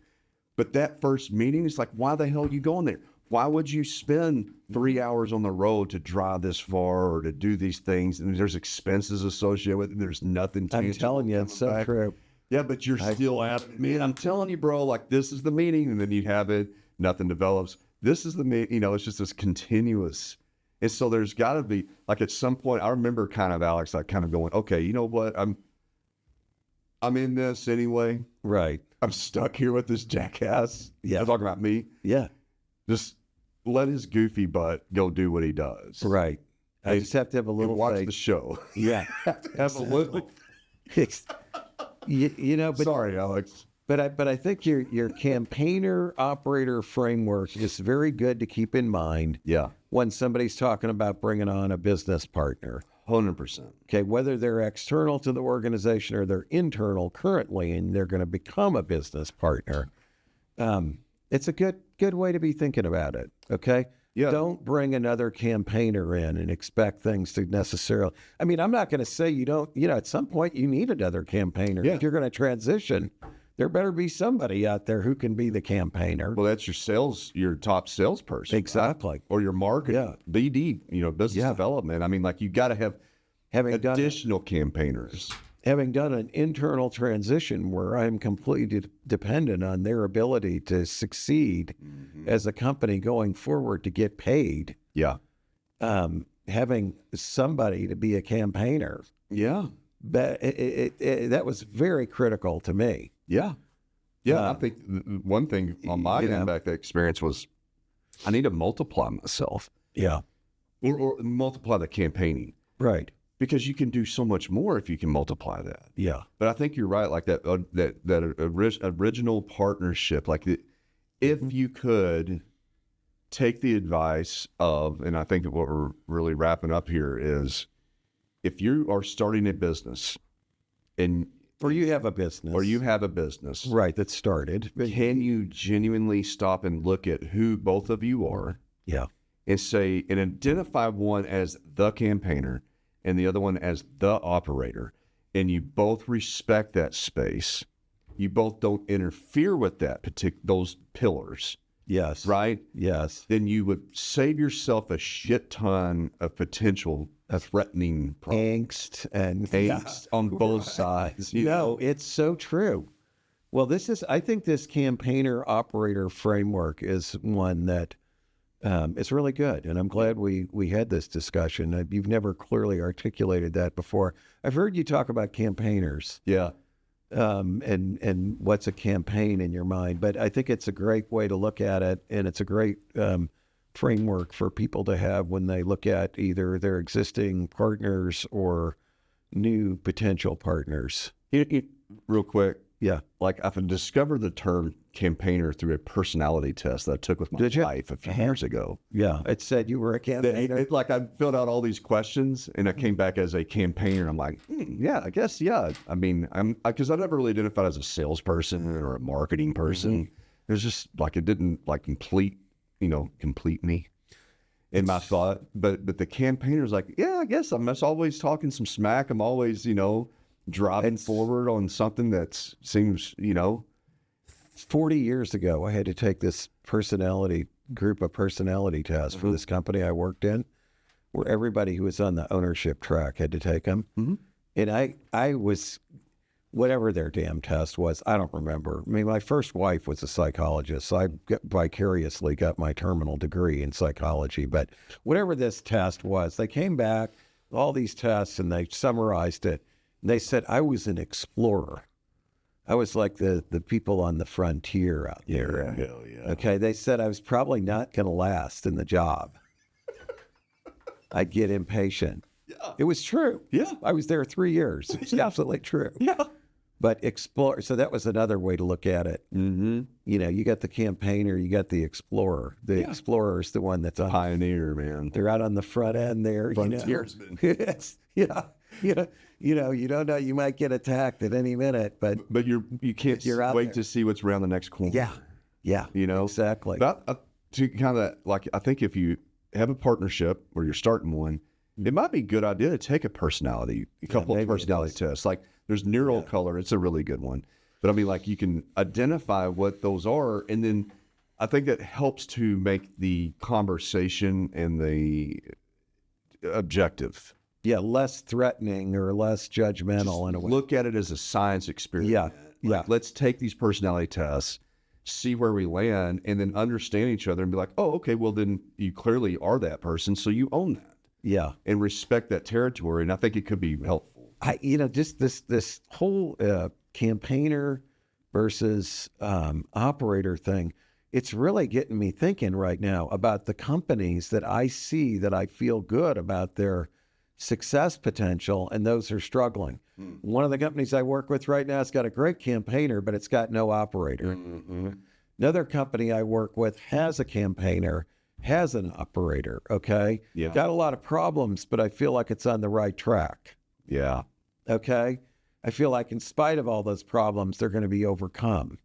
But that first meeting, it's like, why the hell are you going there? Why would you spend 3 hours on the road to drive this far or to do these things? And there's expenses associated with it. There's nothing tangible. I'm telling you, it's so true. Yeah, but you're still at it. Man, I'm telling you, bro, like this is the meeting. And then you have it, nothing develops. This is the meeting, it's just this continuous. And so there's got to be, like at some point, I remember kind of Alex, like kind of going, okay, you know what? I'm in this anyway. Right. I'm stuck here with this jackass. Yeah. I'm talking about me. Yeah. Just let his goofy butt go do what he does. Right. I just have to have a little watch faith. the show. Yeah. Have a little. But Sorry, Alex. But I think your campaigner operator framework is very good to keep in mind. Yeah. When somebody's talking about bringing on a business partner. 100%. Okay, whether they're external to the organization or they're internal currently, and they're going to become a business partner, it's a good way to be thinking about it. Okay, Yeah. Don't bring another campaigner in and expect things to necessarily. I mean, I'm not going to say you don't. At some point you need another campaigner. Yeah. If you're going to transition, there better be somebody out there who can be the campaigner. Well, that's your top salesperson. Exactly. Right? Or your marketing, BD, business development. I mean, like you got to have additional campaigners. Having done an internal transition where I'm completely dependent on their ability to succeed as a company going forward to get paid. Yeah. Having somebody to be a campaigner. Yeah. But that was very critical to me. Yeah. Yeah. I think one thing on my end back that experience was I need to multiply myself. Yeah. Or multiply the campaigning. Right. Because you can do so much more if you can multiply that. Yeah. But I think you're right. Like that original partnership, like if you could take the advice of, and I think that what we're really wrapping up here is if you are starting a business Or you have a business. Right, that started. Can you genuinely stop and look at who both of you are? Yeah. And say, and identify one as the campaigner and the other one as the operator. And you both respect that space. You both don't interfere with those pillars. Yes. Right? Yes. Then you would save yourself a shit ton of potential threatening angst on both sides. It's so true. Well, I think this campaigner operator framework is one that it's really good. And I'm glad we had this discussion. You've never clearly articulated that before. I've heard you talk about campaigners. Yeah. And what's a campaign in your mind. But I think it's a great way to look at it. And it's a great framework for people to have when they look at either their existing partners or new potential partners. Real quick. Yeah. Like I've discovered the term campaigner through a personality test that I took with my wife a few years ago. Yeah. It said you were a campaigner. Like I filled out all these questions and I came back as a campaigner. I'm like, yeah, I guess, yeah. I mean, because I never really identified as a salesperson or a marketing person. It was just like, it didn't like complete me in my thought. But the campaigner's like, yeah, I guess I'm just always talking some smack. I'm always, driving forward on something that seems, 40 years ago, I had to take this group of personality tests for this company I worked in, where everybody who was on the ownership track had to take them. And whatever their damn test was. I don't remember. I mean, my first wife was a psychologist, so I vicariously got my terminal degree in psychology. But whatever this test was, they came back, all these tests, and they summarized it. And they said I was an explorer. I was like the people on the frontier out there. Hell yeah. Okay, they said I was probably not going to last in the job. I'd get impatient. Yeah. It was true. Yeah. I was there 3 years. It was absolutely true. Yeah. But explore, so that was another way to look at it. Mm-hmm. You know, you got the campaigner, you got the explorer. The explorer is the one that's on, Pioneer, man. they're out on the front end there. Frontiersman. Yes. Yeah. You don't know, you might get attacked at any minute, but But you can't You're out wait there. to see what's around the next corner. yeah, You know? exactly. But to kind of like, I think if you have a partnership or you're starting one, it might be a good idea to take a couple maybe of personality tests. Like there's neural color. It's a really good one. But I mean, like you can identify what those are. And then I think that helps to make the conversation and the objective. Yeah, less threatening or less judgmental in a way. Look at it as a science experiment. Yeah, yeah. Like, let's take these personality tests, see where we land, and then understand each other and be like, oh, okay, well, then you clearly are that person, so you own that Yeah. and respect that territory. And I think it could be helpful. Just this whole campaigner versus operator thing, it's really getting me thinking right now about the companies that I see that I feel good about their success potential and those who are struggling. One of the companies I work with right now has got a great campaigner, but it's got no operator. Another company I work with has a campaigner, has an operator, okay? Yeah. Got a lot of problems, but I feel like it's on the right track, Yeah. okay? I feel like in spite of all those problems, they're going to be overcome.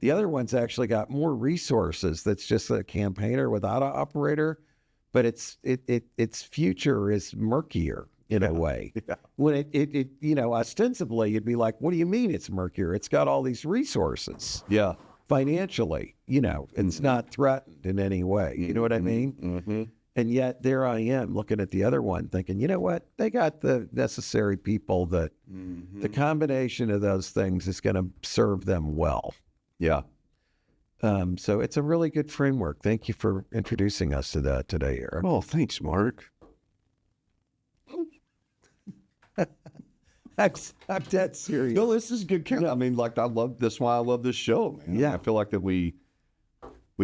The other one's actually got more resources. That's just a campaigner without an operator, but its future is murkier in a way. Yeah. When it ostensibly you'd be like, what do you mean it's murkier? It's got all these resources Yeah. financially. It's not threatened in any way. You know what I mean? Mm-hmm. And yet there I am looking at the other one thinking, you know what? They got the necessary people that the combination of those things is going to serve them well. Yeah. So it's a really good framework. Thank you for introducing us to that today, Eric. Oh, thanks, Mark. I'm dead serious. No, this is good. I mean, like that's why I love this show, man. Yeah. I feel like that we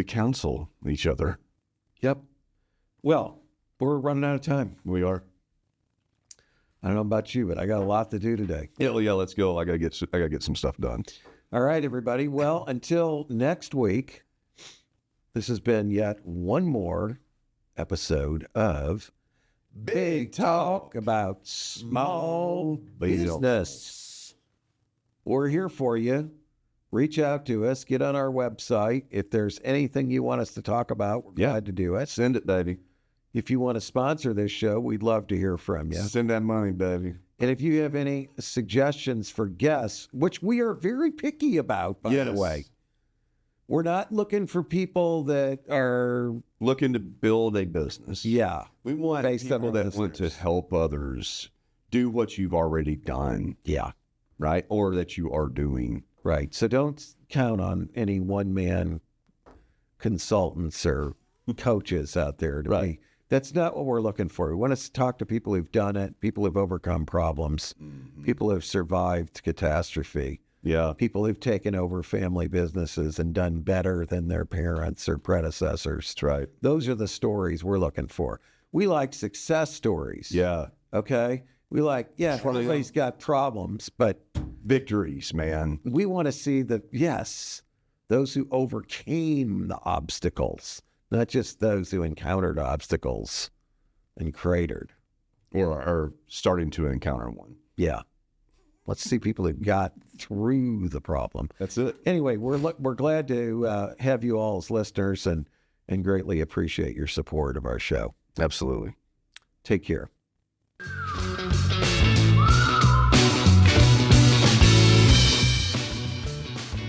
counsel each other. Yep. Well, we're running out of time. We are. I don't know about you, but I got a lot to do today. Yeah, let's go. I gotta get some stuff done. All right, everybody. Well, until next week, this has been yet one more episode of Big Talk about small business. We're here for you. Reach out to us. Get on our website. If there's anything you want us to talk about, we're glad to do it. Send it, baby. If you want to sponsor this show, we'd love to hear from you. Send that money, baby. And if you have any suggestions for guests, which we are very picky about, by the way, we're not looking for people that are looking to build a business. Yeah. We want Based on people that want to listeners. help others do what you've already done, Yeah. right? Or that you are doing. Right. So don't count on any one-man consultants or coaches out there to be. That's not what we're looking for. We want to talk to people who've done it, people who've overcome problems, people who've survived catastrophe, Yeah. people who've taken over family businesses and done better than their parents or predecessors. That's right. Those are the stories we're looking for. We like success stories. Yeah. Okay? We like, everybody's got problems, but Victories, man. we want to see those who overcame the obstacles, not just those who encountered obstacles and cratered. Or are starting to encounter one. Yeah. Let's see people who got through the problem. That's it. Anyway, we're glad to have you all as listeners and greatly appreciate your support of our show. Absolutely. Take care.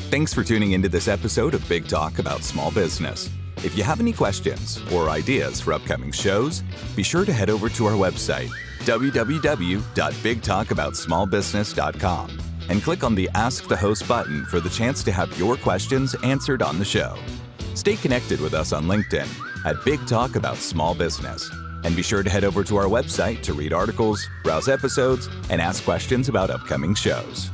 Thanks for tuning into this episode of Big Talk about small business. If you have any questions or ideas for upcoming shows, be sure to head over to our website, www.bigtalkaboutsmallbusiness.com. and click on the Ask the Host button for the chance to have your questions answered on the show. Stay connected with us on LinkedIn at Big Talk About Small Business. And be sure to head over to our website to read articles, browse episodes, and ask questions about upcoming shows.